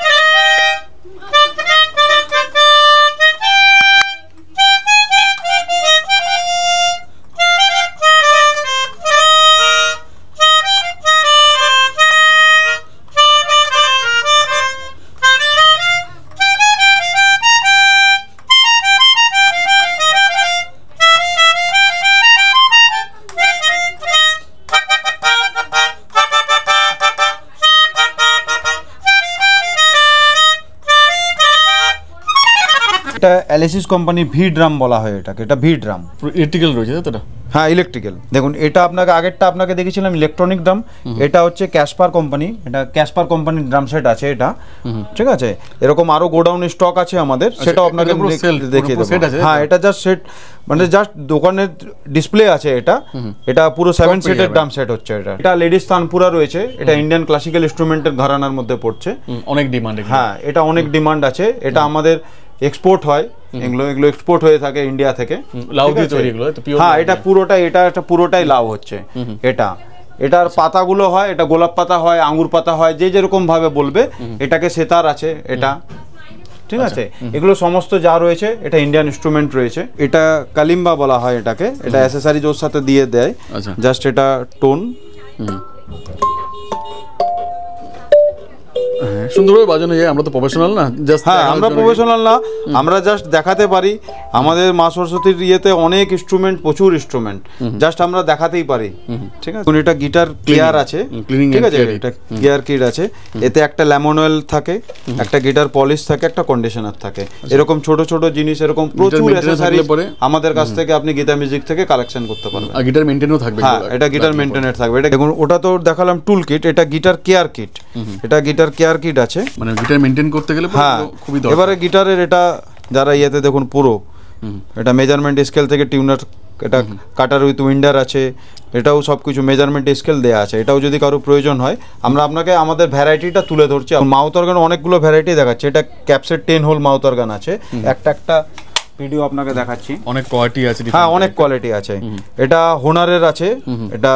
Speaker 1: এটা অ্যালিসিস কোম্পানি ভি ড্রাম বলা হয় এটাকে, এটা ভি ড্রাম,
Speaker 2: ইলেকট্রিক্যাল রয়েছে তাই তো?
Speaker 1: হ্যাঁ, ইলেকট্রিক্যাল। দেখুন, এটা আপনাকে আগেরটা আপনাকে দেখেছিলাম ইলেকট্রনিক ড্রাম, এটা হচ্ছে ক্যাসপার কোম্পানি, এটা ক্যাসপার কোম্পানির ড্রাম সেট আছে এটা, ঠিক আছে। এরকম আরো গোডাউনে স্টক আছে আমাদের, সেটাও আপনাকে দেখিয়ে দেবো। হ্যাঁ, এটা জাস্ট সেট, মানে জাস্ট দোকানের ডিসপ্লে আছে এটা। এটা পুরো 7 সেটের ড্রাম সেট হচ্ছে এটা। এটা লেডিস তানপুরা রয়েছে, এটা ইন্ডিয়ান ক্লাসিক্যাল ইনস্ট্রুমেন্টের ঘরানার মধ্যে পড়ছে,
Speaker 2: অনেক ডিমান্ড।
Speaker 1: হ্যাঁ, এটা অনেক ডিমান্ড আছে, এটা আমাদের এক্সপোর্ট হয়, এগুলো এক্সপোর্ট হয়ে থাকে ইন্ডিয়া থেকে,
Speaker 2: লাউ দিয়ে তৈরি এগুলো।
Speaker 1: হ্যাঁ, এটা পুরোটাই লাউ হচ্ছে। এটার পাতাগুলো হয়, এটা গোলাপ পাতা হয়, আঙ্গুর পাতা হয়, যে যেরকম ভাবে বলবে। এটাকে সেতার আছে, এটা, ঠিক আছে। এগুলো সমস্ত যা রয়েছে, এটা ইন্ডিয়ান ইনস্ট্রুমেন্ট রয়েছে। এটা কালিম্বা বলা হয় এটাকে, এটা অ্যাসেসরিজ ওর সাথে দিয়ে দেয়, জাস্ট এটা টোন।
Speaker 2: সুন্দরভাবে বাজানো যায়, আমরা তো প্রফেশনাল না, জাস্ট
Speaker 1: হ্যাঁ আমরা প্রফেশনাল না, আমরা জাস্ট দেখাতে পারি। আমাদের মা সরস্বতীর ইয়েতে অনেক ইনস্ট্রুমেন্ট, প্রচুর ইনস্ট্রুমেন্ট, জাস্ট আমরা দেখাতেই পারি। ঠিক আছে, এটা গিটার ক্লিয়ার আছে, ঠিক আছে, এটা ক্লিয়ার কিট আছে, এতে একটা লেমন অয়েল থাকে, একটা গিটার পলিশ থাকে, একটা কন্ডিশনার থাকে, এরকম ছোট ছোট জিনিস, এরকম প্রচুর অ্যাকসেসরিজ আমাদের কাছ থেকে আপনি গীতা মিউজিক থেকে কালেকশন করতে পারবেন।
Speaker 2: আর গিটার মেইনটেইনও থাকবে।
Speaker 1: হ্যাঁ এটা গিটার মেইনটেইনের থাকবে। এটা দেখুন, ওটা তো দেখালাম টুল কিট, এটা গিটার কেয়ার কিট, এটা গিটার কেয়ার কিট আছে,
Speaker 2: মানে গিটার মেইনটেইন করতে গেলে খুবই দরকার।
Speaker 1: এবারে গিটারের এটা যারা ইয়েতে দেখুন পুরো এটা মেজারমেন্ট স্কেল থেকে টিউনার, এটা কাটার উইথ উইন্ডার আছে, এটাও সব কিছু মেজারমেন্ট স্কেল দেওয়া আছে। এটাও যদি কারো প্রয়োজন হয় আমরা আপনাকে আমাদের ভ্যারাইটিটা তুলে ধরছি। মাউথ অর্গান অনেকগুলো ভ্যারাইটি দেখাচ্ছে। এটা ক্যাপসেট 10 হোল মাউথ অর্গান আছে, একটা ভিডিও আপনাকে দেখাচ্ছি,
Speaker 2: অনেক কোয়ালিটি আছে।
Speaker 1: হ্যাঁ অনেক কোয়ালিটি আছে। এটা হোনারের আছে, এটা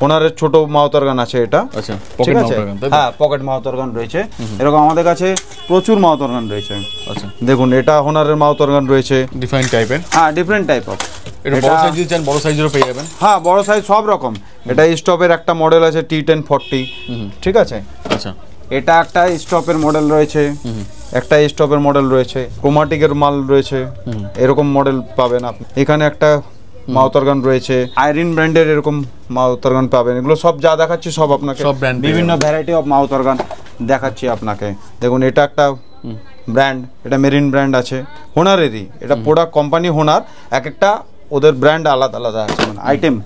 Speaker 1: হোনারের ছোট মাউথ অর্গান আছে, এটা
Speaker 2: আচ্ছা
Speaker 1: ঠিক আছে, হ্যাঁ পকেট মাউথ অর্গান রয়েছে। এরকম আমাদের কাছে প্রচুর মাউথ অর্গান রয়েছে। আচ্ছা দেখুন, এটা হোনারের মাউথ অর্গান রয়েছে,
Speaker 2: ডিফারেন্ট টাইপের,
Speaker 1: হ্যাঁ ডিফারেন্ট টাইপ অফ।
Speaker 2: এটা বড় সাইজ যদি চান বড় সাইজেরও পেয়ে যাবেন।
Speaker 1: হ্যাঁ বড় সাইজ সব রকম। এটা স্টপের একটা মডেল আছে T1040, ঠিক আছে।
Speaker 2: আচ্ছা
Speaker 1: এটা একটা স্টপের মডেল রয়েছে, একটা স্টপের মডেল রয়েছে, ক্রোমাটিকের মাল রয়েছে, এরকম মডেল পাবেন আপনি। এখানে একটা মাউথ অর্গান রয়েছে, আইরিন ব্র্যান্ডের এরকম মাউথ অর্গান পাবেন। এগুলো সব যা দেখাচ্ছি সব আপনাকে বিভিন্ন ভ্যারাইটি অফ মাউথ অর্গান দেখাচ্ছি আপনাকে। দেখুন এটা একটা ব্র্যান্ড, এটা মেরিন ব্র্যান্ড আছে, হোনারেরই। এটা প্রোডাক্ট কোম্পানি হোনার, এক একটা ওদের ব্র্যান্ড আলাদা আলাদা আছে, মানে আইটেম।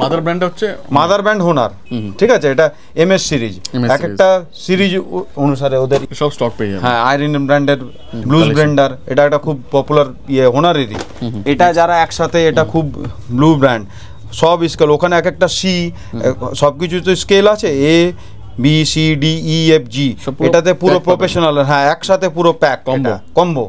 Speaker 2: মাদার ব্র্যান্ড হচ্ছে
Speaker 1: মাদার ব্র্যান্ড হোনার, ঠিক আছে। এটা MS সিরিজ, এক একটা সিরিজ অনুসারে ওদের
Speaker 2: সব স্টক পেয়ে যাবে।
Speaker 1: হ্যাঁ আইরিন ব্র্যান্ডের ব্লুজ ব্র্যান্ডার, এটা একটা খুব পপুলার ইয়ে হোনারেরই। এটা যারা একসাথে, এটা খুব ব্লু ব্র্যান্ড, সব স্কেল ওখানে এক একটা সি, সব কিছু তো স্কেল আছে, ABCDEFG, এটাতে পুরো প্রফেশনাল। হ্যাঁ একসাথে পুরো প্যাক, কম্বো।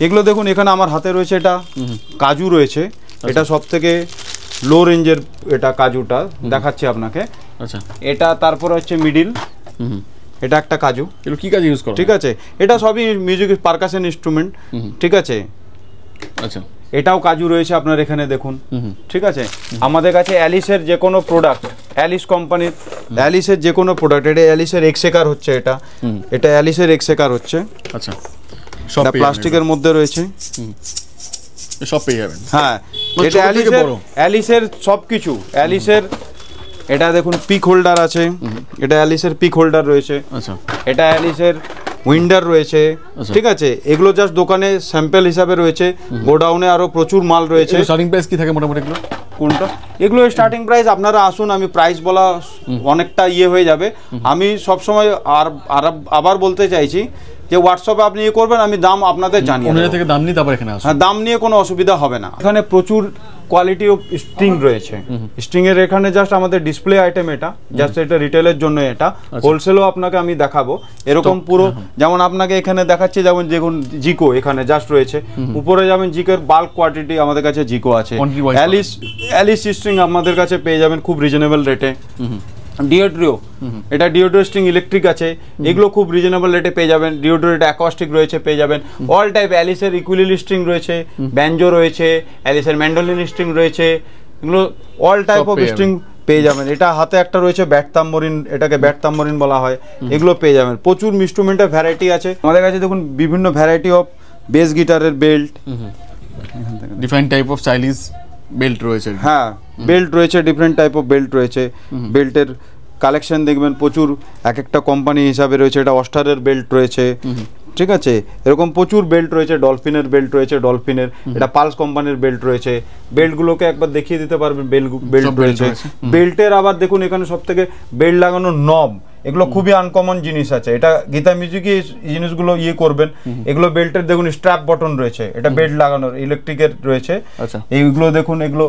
Speaker 1: এগুলো দেখুন, এখানে আমার হাতে রয়েছে, এটা কাজু রয়েছে, এটা সব থেকে লো রেঞ্জের, এটা কাজুটা দেখাচ্ছি আপনাকে। আচ্ছা এটা তারপর হচ্ছে মিডিল, এটা একটা কাজু।
Speaker 2: এগুলো কি কাজে ইউজ করা?
Speaker 1: ঠিক আছে, এটা সবই মিউজিক পারকাশন ইনস্ট্রুমেন্ট, ঠিক আছে।
Speaker 2: আচ্ছা
Speaker 1: এটাও কাজু রয়েছে আপনার এখানে দেখুন, ঠিক আছে। আমাদের কাছে অ্যালিসের যে কোনো প্রোডাক্ট, অ্যালিস কোম্পানির অ্যালিসের যে কোনো প্রোডাক্ট, এটা অ্যালিসের এক্সেকার হচ্ছে, এটা অ্যালিসের এক্সেকার হচ্ছে। আচ্ছা সব প্লাস্টিকের মধ্যে রয়েছে,
Speaker 2: সব পেয়ে যাবেন।
Speaker 1: হ্যাঁ এটা অ্যালিসের সব কিছু, অ্যালিসের। এটা দেখুন পিক হোল্ডার আছে, এটা অ্যালিসের পিক হোল্ডার রয়েছে। আচ্ছা এটা অ্যালিসের উইন্ডার রয়েছে, ঠিক আছে। এগুলো জাস্ট দোকানে স্যাম্পল হিসাবে রয়েছে, গোডাউনে আরো প্রচুর মাল রয়েছে।
Speaker 2: স্টার্টিং প্রাইস কি থাকে মোটামুটি এগুলো?
Speaker 1: কোনটা? এগুলো স্টার্টিং প্রাইস, আপনারা আসুন, আমি প্রাইস বলা অনেকটা হয়ে যাবে। আমি সবসময় আবার বলতে চাইছি যে হোয়াটসঅ্যাপে আপনি করবেন, আমি দাম আপনাদের জানিয়ে দেব।
Speaker 2: থেকে দাম নিয়ে তারপর এখানে আসুন।
Speaker 1: হ্যাঁ দাম নিয়ে কোনো অসুবিধা হবে না। এখানে প্রচুর কোয়ালিটি অফ স্ট্রিং রয়েছে। স্ট্রিং এর এখানে জাস্ট আমাদের ডিসপ্লে আইটেম, এটা জাস্ট এটা রিটেলের জন্য, এটা হোলসেলও আপনাকে আমি দেখাবো। এরকম পুরো যেমন আপনাকে এখানে দেখাচ্ছি, যেমন দেখুন জিকো এখানে জাস্ট রয়েছে, উপরে যাবেন জিকোর বাল্ক কোয়ান্টিটি আমাদের কাছে জিকো আছে। অ্যালিস স্ট্রিং আমাদের কাছে পেয়ে যাবেন খুব রিজনেবল রেটে। ডিওড্রিও, এটা ডিওড্রিও স্ট্রিং ইলেকট্রিক আছে, এগুলো খুব রিজনেবল রেটে পেয়ে যাবেন। ডিওড্রিও এটা অ্যাকোস্টিক রয়েছে, পেয়ে যাবেন। অল টাইপ অ্যালিসের ইকুইলিলি স্ট্রিং রয়েছে, ব্যাঞ্জো রয়েছে, অ্যালিসের ম্যান্ডোলিন স্ট্রিং রয়েছে, এগুলো অল টাইপ অফ স্ট্রিং পেয়ে যাবেন। এটা হাতে একটা রয়েছে ব্যাট তাম্বরিন, এটাকে ব্যাট তাম্বরিন বলা হয়, এগুলো পেয়ে যাবেন। প্রচুর ইনস্ট্রুমেন্টের ভ্যারাইটি আছে আমাদের কাছে। দেখুন বিভিন্ন ভ্যারাইটি অফ বেস গিটারের belt,
Speaker 2: different type of stylish belt রয়েছে।
Speaker 1: হ্যাঁ বেল্ট রয়েছে, ডিফারেন্ট টাইপ অফ বেল্ট রয়েছে। বেল্টের কালেকশন দেখবেন প্রচুর, এক একটা কোম্পানি হিসাবে রয়েছে। এটা অস্টারের বেল্ট রয়েছে, ঠিক আছে। এরকম প্রচুর বেল্ট রয়েছে, ডলফিনের বেল্ট রয়েছে, ডলফিনের। এটা পালস কোম্পানির বেল্ট রয়েছে। বেল্টগুলোকে একবার দেখিয়ে দিতে পারবেন, বেল্ট রয়েছে। বেল্টের আবার দেখুন এখানে সব থেকে বেল্ট লাগানো নব, এগুলো খুবই আনকমন জিনিস আছে। এটা গীতা মিউজিকে জিনিসগুলো করবেন। এগুলো বেল্টের দেখুন স্ট্র্যাপ বটন রয়েছে, এটা বেল্ট লাগানোর ইলেকট্রিকের রয়েছে। এইগুলো দেখুন, এগুলো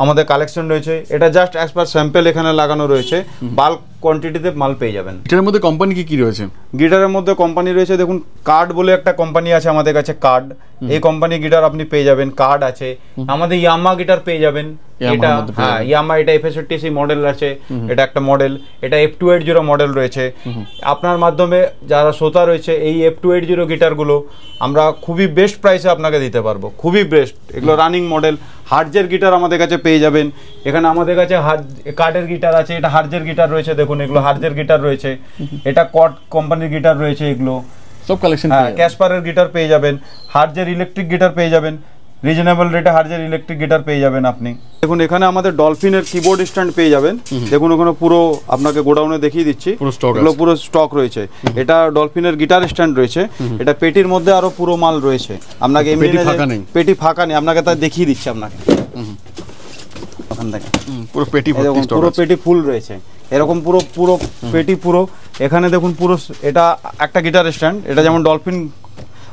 Speaker 1: আমাদের কালেকশন রয়েছে। এটা জাস্ট অ্যাজ পার স্যাম্পল এখানে লাগানো রয়েছে, বাল্ক কোয়ান্টিটিতে মাল পেয়ে যাবেন।
Speaker 2: এটার মধ্যে কোম্পানি কি রয়েছে?
Speaker 1: গিটারের মধ্যে কোম্পানি রয়েছে, দেখুন কার্ড বলে একটা কোম্পানি আছে আমাদের কাছে, কার্ড, এই কোম্পানি গিটার আপনি পেয়ে যাবেন। কার্ড আছে আমাদের, ইয়ামা গিটার পেয়ে যাবেন, এটা হ্যাঁ ইয়ামা, এটা FS80 মডেল আছে, এটা একটা মডেল, এটা F280 মডেল রয়েছে। আপনার মাধ্যমে যারা শ্রোতা রয়েছে এই F280 গিটারগুলো আমরা খুবই বেস্ট প্রাইসে আপনাকে দিতে পারবো, খুবই বেস্ট। এগুলো রানিং মডেল। হার্জের গিটার আমাদের কাছে পেয়ে যাবেন। এখানে আমাদের কাছে কার্ডের গিটার আছে, এটা হার্জের গিটার রয়েছে, দেখুন এগুলো হার্জের গিটার রয়েছে, এটা কট কোম্পানির গিটার রয়েছে, এগুলো
Speaker 2: সব কালেকশন।
Speaker 1: হ্যাঁ, ক্যাসপারের গিটার পেয়ে যাবেন, হার্জের ইলেকট্রিক গিটার পেয়ে যাবেন, রিজনেবল রেটে হার্জের ইলেকট্রিক গিটার পেয়ে যাবেন আপনি। দেখুন এখানে আমাদের ডলফিনের কিবোর্ড স্ট্যান্ড পেয়ে যাবেন, দেখুন ওখানে পুরো আপনাকে গোডাউনে দেখিয়ে দিচ্ছি, এগুলো পুরো স্টক রয়েছে। এটা ডলফিনের গিটার স্ট্যান্ড রয়েছে, এটা পেটির মধ্যে আরো পুরো মাল রয়েছে, আপনাকে এমনি পেটি ফাঁকা নেই, আপনাকে তা দেখিয়ে দিচ্ছি আপনাকে।
Speaker 2: পুরো পেটি
Speaker 1: পুরো পেটি ফুল রয়েছে, এরকম পুরো পুরো পেটি পুরো। এখানে দেখুন পুরো, এটা একটা গিটার স্ট্যান্ড, এটা যেমন ডলফিন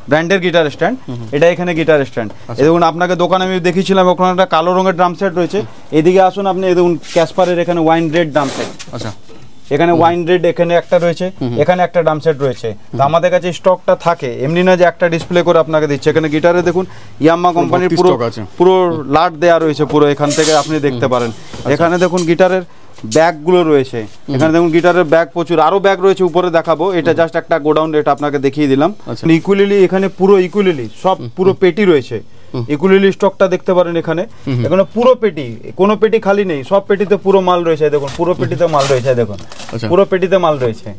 Speaker 1: ব্র্যান্ডের গিটার স্ট্যান্ড, এটা এখানে গিটার স্ট্যান্ড। এই দেখুন আপনাকে দোকানে আমি দেখিয়েছিলাম, ওখানে একটা কালো রঙের ড্রাম সেট রয়েছে, এদিকে আসুন আপনি, এই দেখুন ক্যাসপারের এখানে ওয়াইন রেড ড্রাম সেট। আচ্ছা, এখানে ওয়াইন রেড এখানে একটা রয়েছে, এখানে একটা ড্রাম সেট রয়েছে। তো আমাদের কাছে স্টকটা থাকে, এমনি না যে একটা ডিসপ্লে করে আপনাকে দিচ্ছে। এখানে গিটারে দেখুন ইয়ামা কোম্পানির পুরো লাট দেওয়া রয়েছে, পুরো এখান থেকে আপনি দেখতে পারেন। এখানে দেখুন গিটারের ব্যাগগুলো রয়েছে, এখানে দেখুন গিটারের ব্যাগ প্রচুর, আরো ব্যাগ রয়েছে, উপরে দেখাবো। এটা জাস্ট একটা গোডাউন, এটা আপনাকে দেখিয়ে দিলাম। ইকুইলি এখানে পুরো ইকুইলি সব পুরো পেটি রয়েছে, ইকুইলি স্টকটা দেখতে পারেন এখানে। এখানে পুরো পেটি, কোনো পেটি খালি নেই, সব পেটিতে পুরো মাল রয়েছে, দেখুন পুরো পেটিতে মাল রয়েছে, দেখুন পুরো পেটিতে মাল রয়েছে।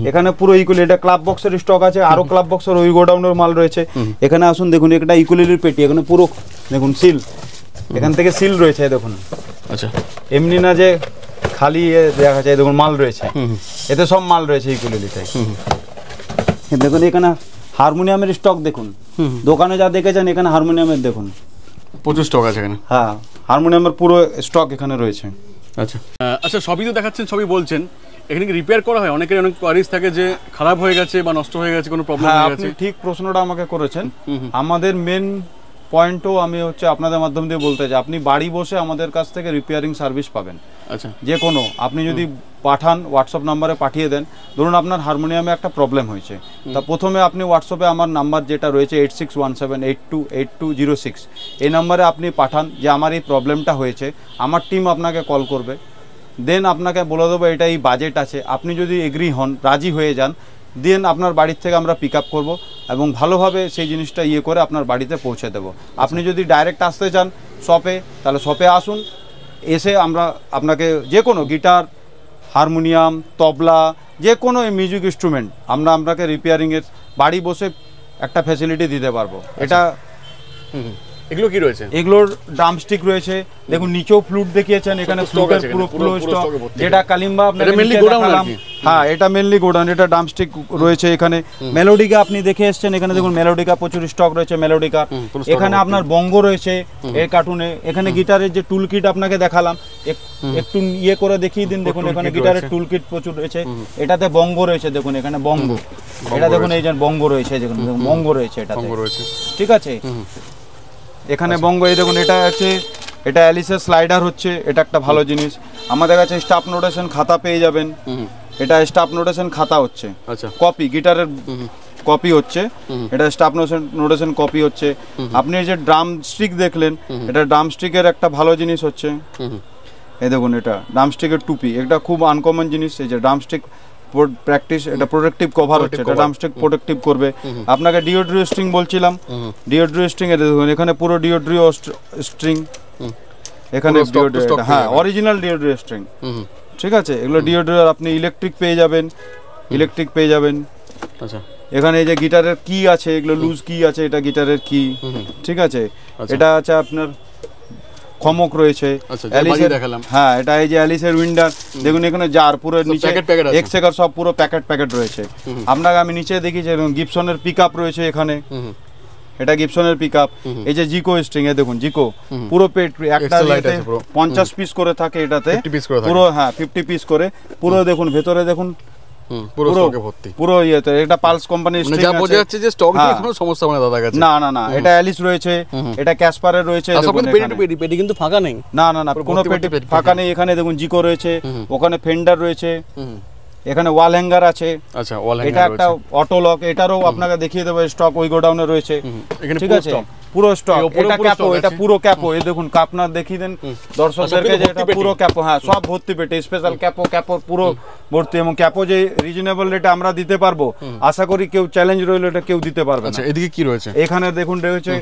Speaker 1: এখানে পুরো ইকুইলি, এটা ক্লাব বক্সের স্টক আছে, আরো ক্লাব বক্সের ওই গোডাউনের মাল রয়েছে। এখানে আসুন দেখুন, একটা ইকুইলির পেটি, এখানে পুরো দেখুন সিল, এখান থেকে সিল রয়েছে দেখুন। আচ্ছা, এমনি না যে খালি দেখা যায়, দেখুন মাল রয়েছে, এতে সব মাল রয়েছে ইকুইলিতে। দেখুন এখানে হারমোনিয়ামের স্টক দেখুন, দোকানে যা দেখেছেন এখানে হারমোনিয়ামের দেখুন
Speaker 2: প্রচুর স্টক আছে এখানে।
Speaker 1: হ্যাঁ, হারমোনিয়ামের পুরো স্টক এখানে রয়েছে।
Speaker 2: আচ্ছা আচ্ছা, সবই তো দেখাচ্ছেন, সবই বলছেন, এখানে কি রিপেয়ার করা হয়? অনেকের অনেক কোয়ারিজ থাকে যে খারাপ হয়ে গেছে বা নষ্ট হয়ে গেছে, কোনো প্রবলেম হয়ে গেছে।
Speaker 1: আপনি ঠিক প্রশ্নটা আমাকে করেছেন। আমাদের মেন পয়েন্টও আমি হচ্ছে আপনাদের মাধ্যম দিয়ে বলতে চাই, আপনি বাড়ি বসে আমাদের কাছ থেকে রিপেয়ারিং সার্ভিস পাবেন। আচ্ছা, যে কোনো আপনি যদি পাঠান, হোয়াটসঅ্যাপ নাম্বারে পাঠিয়ে দেন, ধরুন আপনার হারমোনিয়ামে একটা প্রবলেম হয়েছে, তা প্রথমে আপনি হোয়াটসঅ্যাপে আমার নাম্বার যেটা রয়েছে 8617828206, এই নাম্বারে আপনি পাঠান যে আমার এই প্রবলেমটা হয়েছে, আমার টিম আপনাকে কল করবে, দেন আপনাকে বলে দেবো এটা এই বাজেট আছে। আপনি যদি এগ্রি হন, রাজি হয়ে যান, দেন আপনার বাড়ির থেকে আমরা পিক আপ করবো এবং ভালোভাবে সেই জিনিসটা ইয়ে করে আপনার বাড়িতে পৌঁছে দেবো। আপনি যদি ডাইরেক্ট আসতে চান শপে, তাহলে শপে আসুন, এসে আমরা আপনাকে যে কোনো গিটার, হারমোনিয়াম, তবলা, যে কোনো মিউজিক ইনস্ট্রুমেন্ট আমরা আপনাকে রিপেয়ারিংয়ের বাড়ি বসে একটা ফ্যাসিলিটি দিতে পারবো। এটা
Speaker 2: এগুলো কি রয়েছে?
Speaker 1: এগুলোর ড্রামস্টিক রয়েছে, দেখুন নিচেও ফ্লুট দেখিয়েছেন, এখানে ফ্লুটের পুরো স্টক, যেটা কালিম্বা আপনাকে দেখালাম। হ্যাঁ, এটা মেনলি গোডাউন, এটা ড্রামস্টিক রয়েছে। এখানে মেলোডিকা আপনি দেখে এসেছেন, এখানে দেখুন মেলোডিকা প্রচুর স্টক রয়েছে, মেলোডিকা। এখানে আপনার বঙ্গ রয়েছে এই কার্টুনে। এখানে গিটারের যে টুল কিট আপনাকে দেখালাম, একটু ইয়ে করে দেখিয়ে দিন, দেখুন এখানে গিটারের টুল কিট প্রচুর রয়েছে। এটাতে বঙ্গ রয়েছে, দেখুন এখানে বঙ্গ, এটা দেখুন এই যে বঙ্গ রয়েছে, দেখুন বঙ্গ রয়েছে এটাতে, ঠিক আছে। এখানে বঙ্গ, এই দেখুন এটা আছে, এটা অ্যালিসের স্লাইডার হচ্ছে, এটা একটা ভালো জিনিস। আমাদের কাছে স্টাফ নোটেশন খাতা পেয়ে যাবেন, এটা স্টাফ নোটেশন খাতা হচ্ছে, কপি গিটারের কপি হচ্ছে, এটা স্টাফ নোটেশন কপি হচ্ছে। আপনি যে ড্রাম স্টিক দেখলেন, এটা ড্রাম স্টিকের একটা ভালো জিনিস হচ্ছে, এই দেখুন এটা ড্রাম স্টিকের টুপি, এটা খুব আনকমন জিনিস। এই যে ড্রাম স্টিক প্র্যাকটিস, এটা প্রোটেক্টিভ কভার হচ্ছে, এটা ড্রামস্টিক প্রোটেক্টিভ করবে আপনাকে। ডিওড্রিও স্ট্রিং বলছিলাম, ডিওড্রিও স্ট্রিং এর দেখুন এখানে পুরো ডিওড্রিও স্ট্রিং, এখানে হ্যাঁ অরিজিনাল ডিওড্রিও স্ট্রিং, ঠিক আছে। এগুলো ডিওড্রিও আপনি ইলেকট্রিক পেয়ে যাবেন, ইলেকট্রিক পেয়ে যাবেন। আচ্ছা, এখানে এই যে গিটারের কি আছে, এগুলো লুজ কি আছে, এটা গিটারের কি, ঠিক আছে। এটা আছে আপনার খমক রয়েছে, হ্যাঁ এটা এই যে অ্যালিসের উইন্ডার, দেখুন এখানে জার পুরো নিচে এক্সেকার সব পুরো প্যাকেট রয়েছে। আপনাকে আমি নিচে দেখি যে গিবসনের পিকআপ রয়েছে এখানে, এটা গিবসনের পিকআপ। এই যে জিকো স্ট্রিং, এ দেখুন জিকো পুরো একটা 50 পিস করে থাকে, এটাতে পুরো হ্যাঁ 50 পিস করে পুরো। দেখুন ভেতরে দেখুন
Speaker 2: পুরো স্টকে ভর্তি,
Speaker 1: পুরো ইয়েতে। এটা পালস কোম্পানির
Speaker 2: মানে যা বোঝা যাচ্ছে যে স্টক নিয়ে কোনো সমস্যা মানে দাদা কাছে।
Speaker 1: না না না, এটা অ্যালিস রয়েছে, এটা ক্যাসপারের রয়েছে।
Speaker 2: দেখুন পেটি কিন্তু ফাঁকা নেই।
Speaker 1: না না না, কোনো পেটি ফাঁকা নেই। এখানে দেখুন জিকো রয়েছে, ওখানে ফেন্ডার রয়েছে, এখানে ওয়াল হ্যাঙ্গার আছে।
Speaker 2: আচ্ছা, ওয়াল হ্যাঙ্গার।
Speaker 1: এটা একটা অটো লক, এটারও আপনাকে দেখিয়ে দেবো স্টক ওই গোডাউনে রয়েছে। ঠিক আছে, পুরো স্টক। এটা ক্যাপো, এটা পুরো ক্যাপো। এই দেখুন আপনার দেখিয়ে দেন দর্শকদেরকে যে এটা পুরো ক্যাপো। হ্যাঁ, সব ভর্তি পেটে, স্পেশাল ক্যাপো পুরো ভর্তি। এবং ক্যাপো যে রিজনেবল রেটে আমরা দিতে পারবো, আশা করি কেউ চ্যালেঞ্জ রইল এটা কেউ দিতে পারবে না।
Speaker 2: আচ্ছা, এদিকে কি রয়েছে?
Speaker 1: এখানে দেখুন রয়েছে,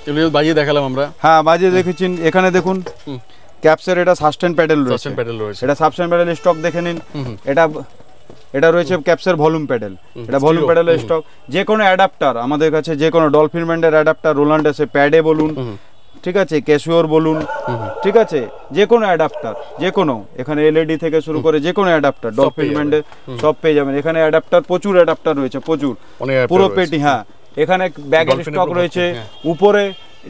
Speaker 2: এগুলো বাজিয়ে দেখালাম আমরা।
Speaker 1: হ্যাঁ, বাজিয়ে দেখেছেন। এখানে দেখুন ক্যাপসের এটা সাস্টেন প্যাডেল রয়েছে। এটা সাস্টেন প্যাডেল স্টক দেখে নিন। এটা রয়েছে ক্যাপসের ভলিউম প্যাডেল। এটা ভলিউম প্যাডেলের স্টক। যে কোনো অ্যাডাপ্টার আমাদের কাছে, যে কোনো ডলফিন ব্র্যান্ডের অ্যাডাপ্টার, রোল্যান্ড এসে প্যাডে বলুন, ঠিক আছে, ক্যাশিওর বলুন, ঠিক আছে, যে কোনো অ্যাডাপ্টার, যে কোনো, এখানে এলইডি থেকে শুরু করে যে কোনো অ্যাডাপ্টার ডলফিন ব্র্যান্ডের সব পেয়ে যাবেন। এখানে অ্যাডাপ্টার, প্রচুর অ্যাডাপ্টার রয়েছে, প্রচুর, পুরো পেটি। হ্যাঁ, এখানে ব্যাগের স্টক রয়েছে। উপরে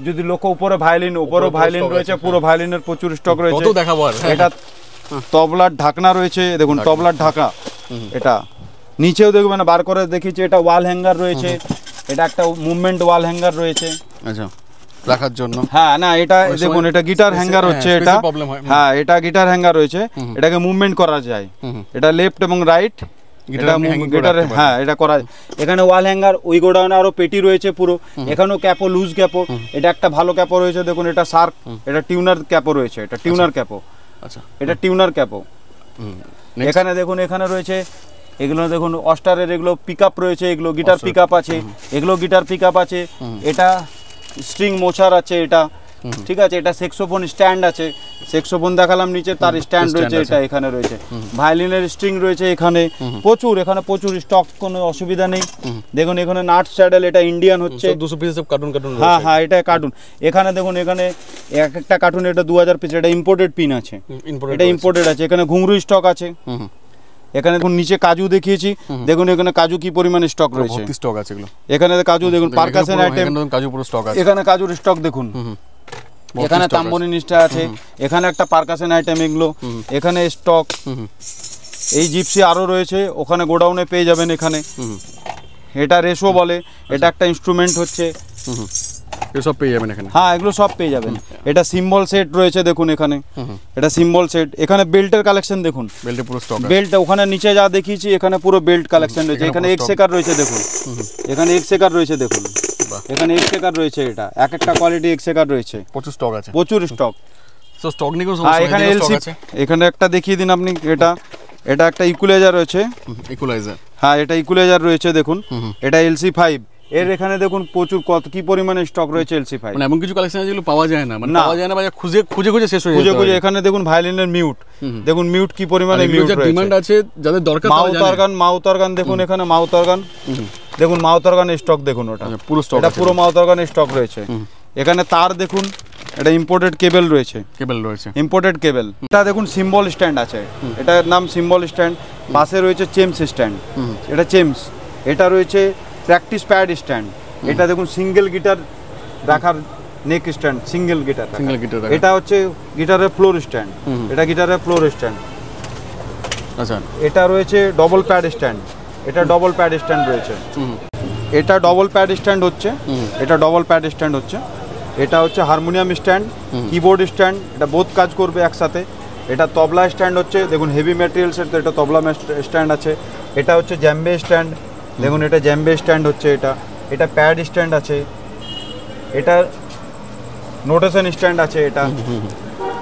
Speaker 1: যদি লোক উপরে ভায়োলিন, উপরেও ভায়োলিন রয়েছে, পুরো ভায়োলিনের প্রচুর স্টক রয়েছে। এটা তবলার ঢাকনা রয়েছে, দেখুন তবলার ঢাকা। এটা নিচেও দেখবেন বার করে দেখিয়েছি। এটা ওয়াল হ্যাঙ্গার রয়েছে, এটা একটা মুভমেন্ট ওয়াল হ্যাঙ্গার রয়েছে।
Speaker 2: আচ্ছা, রাখার জন্য।
Speaker 1: হ্যাঁ, না এটা দেখুন, এটা গিটার হ্যাঙ্গার হচ্ছে। এটা হ্যাঁ, এটা গিটার হ্যাঙ্গার রয়েছে, এটাকে মুভমেন্ট করা যায়। এটা লেফট এবং রাইট, এটা গিটার, হ্যাঁ, এটা করা। এখানে ওয়াল হ্যাঙ্গার, ওই গোডাউনে আরো পেটি রয়েছে পুরো। এখানেও ক্যাপো, লুজ ক্যাপো। এটা একটা ভালো ক্যাপো রয়েছে, দেখুন এটা শার্ক, এটা টিউনার ক্যাপো রয়েছে, এটা টিউনার ক্যাপো। আচ্ছা, এটা টিউনার ক্যাপো। এখানে দেখুন, এখানে রয়েছে এগুলো দেখুন অস্টারের, এগুলো পিকআপ রয়েছে, এগুলো গিটার পিকআপ আছে, এগুলো গিটার পিকআপ আছে। এটা স্ট্রিং মোছার আছে এটা, ঠিক আছে। এটা সেক্সোফোন স্ট্যান্ড আছে, সেক্সোফোন দেখালাম নিচে, তার স্ট্যান্ড রয়েছে। এটা এখানে রয়েছে ভায়োলিনের স্ট্রিং রয়েছে। এখানে প্রচুর, এখানে প্রচুর স্টক, কোনো অসুবিধা নেই। দেখুন এখানে নাট স্যাডেল, এটা ইন্ডিয়ান হচ্ছে, 200 পিস কার্টুন। হ্যাঁ হ্যাঁ, এটা কার্টুন। এখানে দেখুন, এখানে একটা কার্টুন, এটা 2000 পিস, এটা ইম্পোর্টেড পিন আছে, এটা ইম্পোর্টেড আছে। এখানে ঘুঙরু স্টক আছে। এখানে দেখুন নিচে কাজু দেখিয়েছি, দেখুন এখানে কাজু কি পরিমাণে স্টক রয়েছে,
Speaker 2: স্টক আছে এগুলো।
Speaker 1: এখানে কাজু দেখুন, পারকাশন আইটেম,
Speaker 2: কাজু পুরো স্টক আছে।
Speaker 1: এখানে কাজুর স্টক দেখুন, এখানে তাম্বনি নিষ্ঠা আছে, এখানে একটা পারকাশন আইটেম, এগুলো এখানে স্টক। এই জিপসি আরো রয়েছে, ওখানে গোডাউনে পেয়ে যাবেন। এখানে এটা রেশো বলে, এটা একটা ইনস্ট্রুমেন্ট হচ্ছে,
Speaker 2: সব পেয়ে যাবেন এখানে।
Speaker 1: হ্যাঁ, এগুলো সব পেয়ে যাবেন। এটা সিম্বল সেট রয়েছে, দেখুন এখানে, এটা সিম্বল সেট। এখানে বেল্টের কালেকশন দেখুন,
Speaker 2: বেল্টে পুরো স্টক।
Speaker 1: বেল্ট ওখানে নিচে যা দেখিয়েছি, এখানে পুরো বেল্ট কালেকশন রয়েছে। এখানে এক্স সেকার রয়েছে, দেখুন এখানে এক্স সেকার রয়েছে, দেখুন এখানে এক্স সেকার রয়েছে। এটা এক একটা কোয়ালিটি এক্স সেকার রয়েছে,
Speaker 2: প্রচুর স্টক আছে,
Speaker 1: প্রচুর স্টক।
Speaker 2: সো স্টক নিয়ে কোনো সমস্যা নেই।
Speaker 1: এখানে এলসি, এখানে একটা দেখিয়ে দিন আপনি। এটা একটা ইকুয়ালাইজার রয়েছে,
Speaker 2: ইকুয়ালাইজার।
Speaker 1: হ্যাঁ, এটা ইকুয়ালাইজার রয়েছে, দেখুন এটা LC5। এর এখানে দেখুন প্রচুর কি পরিমাণে স্টক রয়েছে LC5।
Speaker 2: মানে এমন কিছু কালেকশন আছে যেগুলো পাওয়া যায় না, মানে পাওয়া যায় না, বা খুঁজে খুঁজে শেষ হয়ে যায়।
Speaker 1: খুঁজে এখানে দেখুন ভায়োলিনের মিউট, দেখুন মিউট কি পরিমাণে মিউট রয়েছে।
Speaker 2: ডিমান্ড আছে যাদের দরকার।
Speaker 1: মাউথ অর্গান দেখুন, এখানে মাউথ অর্গান, দেখুন মাউথ অর্গানের স্টক দেখুন, ওটা
Speaker 2: পুরো স্টক,
Speaker 1: এটা পুরো মাউথ অর্গানের স্টক রয়েছে। এখানে তার দেখুন, এটা ইম্পোর্টেড কেবল রয়েছে, ইম্পোর্টেড কেবল। এটা দেখুন সিম্বল স্ট্যান্ড আছে, এটার নাম সিম্বল স্ট্যান্ড। পাশে রয়েছে চেমস স্ট্যান্ড, এটা চেমস। এটা রয়েছে প্র্যাকটিস প্যাড স্ট্যান্ড। এটা দেখুন সিঙ্গেল গিটার রাখার নেক স্ট্যান্ড, সিঙ্গেল গিটার। এটা হচ্ছে গিটারের ফ্লোর স্ট্যান্ড, এটা গিটারের ফ্লোর স্ট্যান্ড। আচ্ছা, এটা রয়েছে ডবল প্যাড স্ট্যান্ড, এটা ডবল প্যাড স্ট্যান্ড রয়েছে। এটা ডবল প্যাড স্ট্যান্ড হচ্ছে, এটা ডবল প্যাড স্ট্যান্ড হচ্ছে। এটা হচ্ছে হারমোনিয়াম স্ট্যান্ড, কিবোর্ড স্ট্যান্ড, এটা বোথ কাজ করবে একসাথে। এটা তবলা স্ট্যান্ড হচ্ছে, দেখুন হেভি ম্যাটেরিয়ালসের, তো এটা তবলা স্ট্যান্ড আছে। এটা হচ্ছে জ্যাম্বে স্ট্যান্ড, দেখুন এটা জ্যাম্বে স্ট্যান্ড হচ্ছে। এটা প্যাড স্ট্যান্ড আছে, এটা নোটেশন স্ট্যান্ড আছে, এটা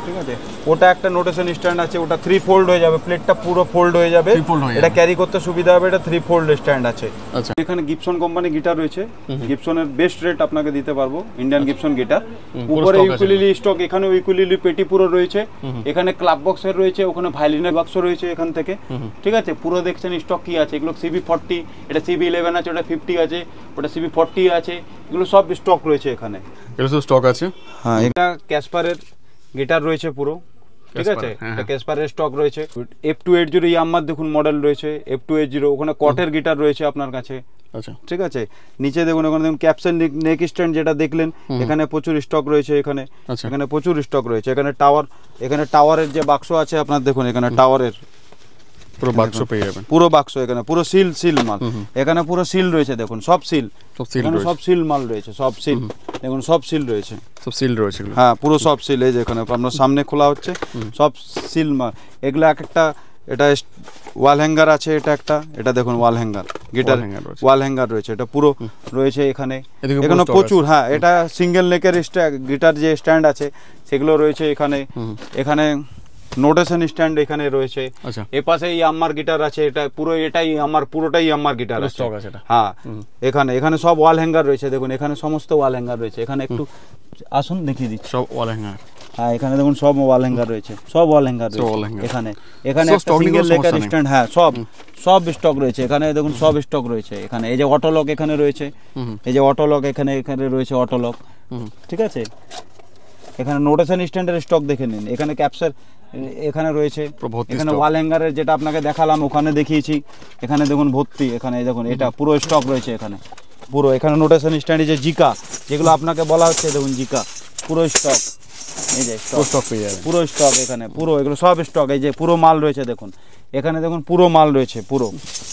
Speaker 1: ঠিক আছে। ওটা একটা নোটেশন স্ট্যান্ড আছে, ওটা 3 ফোল্ড হয়ে যাবে, প্লেটটা পুরো ফোল্ড হয়ে যাবে, এটা ক্যারি করতে সুবিধা হবে। এটা 3 ফোল্ড স্ট্যান্ড আছে। আচ্ছা, এখানে গিবসন কোম্পানি গিটার রয়েছে, গিবসনের বেস্ট রেট আপনাকে দিতে পারবো, ইন্ডিয়ান গিবসন গিটার। উপরে ইউকুলেলে স্টক, এখানে ইউকুলেলে পেটি পুরো রয়েছে। এখানে ক্লাব বক্সের রয়েছে, ওখানে ভায়োলিনের বাক্স রয়েছে এখান থেকে, ঠিক আছে। পুরো দেখছেন স্টক কি আছে। এগুলো CB40, এটা CB11 আছে, ওটা 50 আছে, ওটা CB40 আছে, এগুলো সব স্টক রয়েছে এখানে, এগুলো সব স্টক আছে। হ্যাঁ, এটা ক্যাসপারের গিটার রয়েছে পুরো, ঠিক আছে। এটা ক্যাসপারের স্টক রয়েছে। F280 ইয়ামার দেখুন মডেল রয়েছে, F280। ওখানে কটের গিটার রয়েছে আপনার কাছে, আচ্ছা, ঠিক আছে। নিচে দেখুন, ওখানে দেখুন ক্যাপসন নেক স্ট্যান্ড যেটা দেখলেন, এখানে প্রচুর স্টক রয়েছে। এখানে এখানে প্রচুর স্টক রয়েছে। এখানে টাওয়ারের যে বাক্স আছে আপনার, দেখুন এখানে টাওয়ারের
Speaker 2: পুরো বাক্স পেয়ে যাবেন,
Speaker 1: পুরো বাক্স এখানে পুরো সিল মাল, এখানে পুরো সিল রয়েছে দেখুন, সব সিল, সব সিল মাল রয়েছে, সব সিল দেখুন, সব সিল রয়েছে,
Speaker 2: সব সিল রয়েছে,
Speaker 1: হ্যাঁ পুরো সব সিল। এই যে এখানে আপনার সামনে খোলা হচ্ছে, সব সিল মাল এগুলো। এক একটা এটা ওয়াল হ্যাঙ্গার আছে, এটা একটা, এটা দেখুন ওয়াল হ্যাঙ্গার, গিটার ওয়াল হ্যাঙ্গার রয়েছে, এটা পুরো রয়েছে এখানে। এখানে প্রচুর, হ্যাঁ এটা সিঙ্গেল নেকের গিটার যে স্ট্যান্ড আছে সেগুলো রয়েছে এখানে। এখানে নোটেশন স্ট্যান্ড এখানে রয়েছে। এ পাশে ইয়ামার গিটার আছে, এটা পুরো এটাই আমার, পুরোটাই ইয়ামার গিটার আছে। হ্যাঁ এখানে সব ওয়াল হ্যাঙ্গার রয়েছে দেখুন, এখানে সমস্ত ওয়াল হ্যাঙ্গার রয়েছে। এখানে একটু আসুন দেখিয়ে দিচ্ছি,
Speaker 2: সব ওয়াল হ্যাঙ্গার।
Speaker 1: হ্যাঁ এখানে দেখুন সব ওয়াল হ্যাঙ্গার রয়েছে, সব ওয়াল হ্যাঙ্গার রয়েছে এখানে। এখানে একটা সিঙ্গেল নেকের স্ট্যান্ড, হ্যাঁ সব স্টক রয়েছে এখানে দেখুন, সব স্টক রয়েছে এখানে। এই যে অটোলক এখানে রয়েছে, এই যে অটোলক এখানে রয়েছে অটোলক, ঠিক আছে। এখানে নোটেশন স্ট্যান্ডের স্টক দেখে নিন, এখানে ক্যাপচার এখানে রয়েছে, এখানে ওয়াল হ্যাঙ্গারের যেটা আপনাকে দেখালাম ওখানে দেখিয়েছি, এখানে দেখুন ভর্তি। এখানে দেখুন এটা পুরো স্টক রয়েছে এখানে পুরো। এখানে নোটেশন স্ট্যান্ডে যে জিকা যেগুলো আপনাকে বলা হচ্ছে দেখুন, জিকা পুরো স্টক, এই যে স্টক পেয়ে যাবেন, পুরো স্টক এখানে পুরো, এগুলো সব স্টক। এই যে পুরো মাল রয়েছে দেখুন, এখানে দেখুন পুরো মাল রয়েছে, পুরো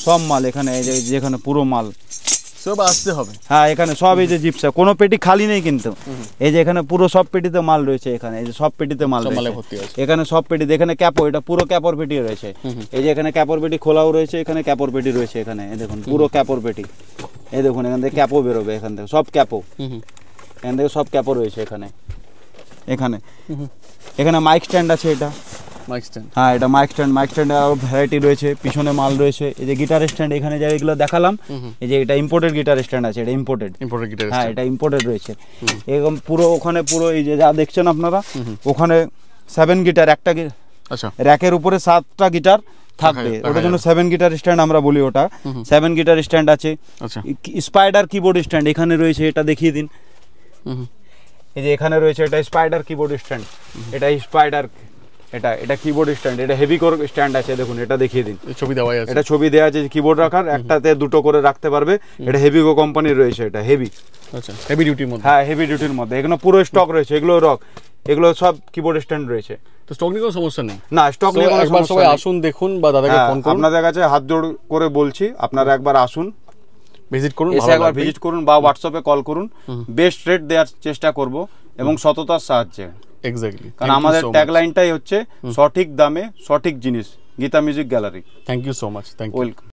Speaker 1: সব মাল এখানে। এই যে যেখানে পুরো মাল
Speaker 2: সব আসতে হবে,
Speaker 1: হ্যাঁ এখানে সব। এই যে জিপসা কোনো পেটি খালি নেই কিন্তু, এই যে এখানে পুরো সব পেটিতে মাল রয়েছে এখানে। এই যে সব পেটিতে মাল রয়েছে এখানে, সব পেটিতে। এখানে ক্যাপো, এটা পুরো ক্যাপর পেটি রয়েছে। এই যে এখানে ক্যাপর পেটি খোলাও রয়েছে, এখানে ক্যাপর পেটি রয়েছে এখানে। এই দেখুন পুরো ক্যাপর পেটি, এই দেখুন এখান থেকে ক্যাপও বেরোবে, এখান থেকে সব ক্যাপো, এখান থেকে সব ক্যাপও রয়েছে এখানে। এখানে মাইক স্ট্যান্ড আছে, এটা
Speaker 2: মাইক স্ট্যান্ড,
Speaker 1: হ্যাঁ এটা মাইক স্ট্যান্ড আরো ভ্যারাইটি রয়েছে। পিছনে মাল রয়েছে, এই যে গিটার স্ট্যান্ড এখানে যা এগুলো দেখালাম, এই যে এটা ইম্পোর্টেড গিটার স্ট্যান্ড আছে, এটা ইম্পোর্টেড
Speaker 2: গিটার,
Speaker 1: হ্যাঁ এটা ইম্পোর্টেড রয়েছে। এরকম পুরো ওখানে পুরো এই যে যা দেখছেন আপনারা, ওখানে 7 গিটার, একটা র্যাকের উপরে 7টা গিটার থাকবে, ওটার জন্য 7 গিটার স্ট্যান্ড আমরা বলি, ওটা 7 গিটার স্ট্যান্ড আছে। স্পাইডার কিবোর্ড স্ট্যান্ড এখানে রয়েছে, এটা দেখিয়ে দিন। এই যে এখানে রয়েছে, এটা স্পাইডার কিবোর্ড স্ট্যান্ড, এটা স্পাইডার, এটা কিবোর্ড স্ট্যান্ড, এটা হেভি কোর স্ট্যান্ড আছে দেখুন, এটা দেখিয়ে দিন। ছবি দেওয়া আছে, এটা ছবি দেওয়া আছে কিবোর্ড রাখার, একটাতে দুটো করে রাখতে পারবে। এটা হেভি কো কোম্পানির রয়েছে, এটা হেভি, আচ্ছা হেভি ডিউটির মধ্যে, হ্যাঁ হেভি ডিউটির মধ্যে। এগুলো পুরো স্টক রয়েছে, এগুলো এগুলো সব কিবোর্ড স্ট্যান্ড রয়েছে। তো স্টক নিয়ে কোনো সমস্যা নেই, না স্টক নিয়ে কোনো সমস্যা নেই। সবাই আসুন দেখুন, বা দাদাকে ফোন করুন, আপনাদের কাছে হাত জোড় করে বলছি আপনারা একবার আসুন, ভিজিট করুন, এসে একবার ভিজিট করুন বা হোয়াটসঅ্যাপে কল করুন। বেস্ট রেট দেওয়ার চেষ্টা করব এবং সততার সাহায্যে। এক্স্যাক্টলি, কারণ আমাদের ট্যাগলাইনটাই হচ্ছে সঠিক দামে সঠিক জিনিস, Gita music gallery. Thank you so much, thank you, welcome.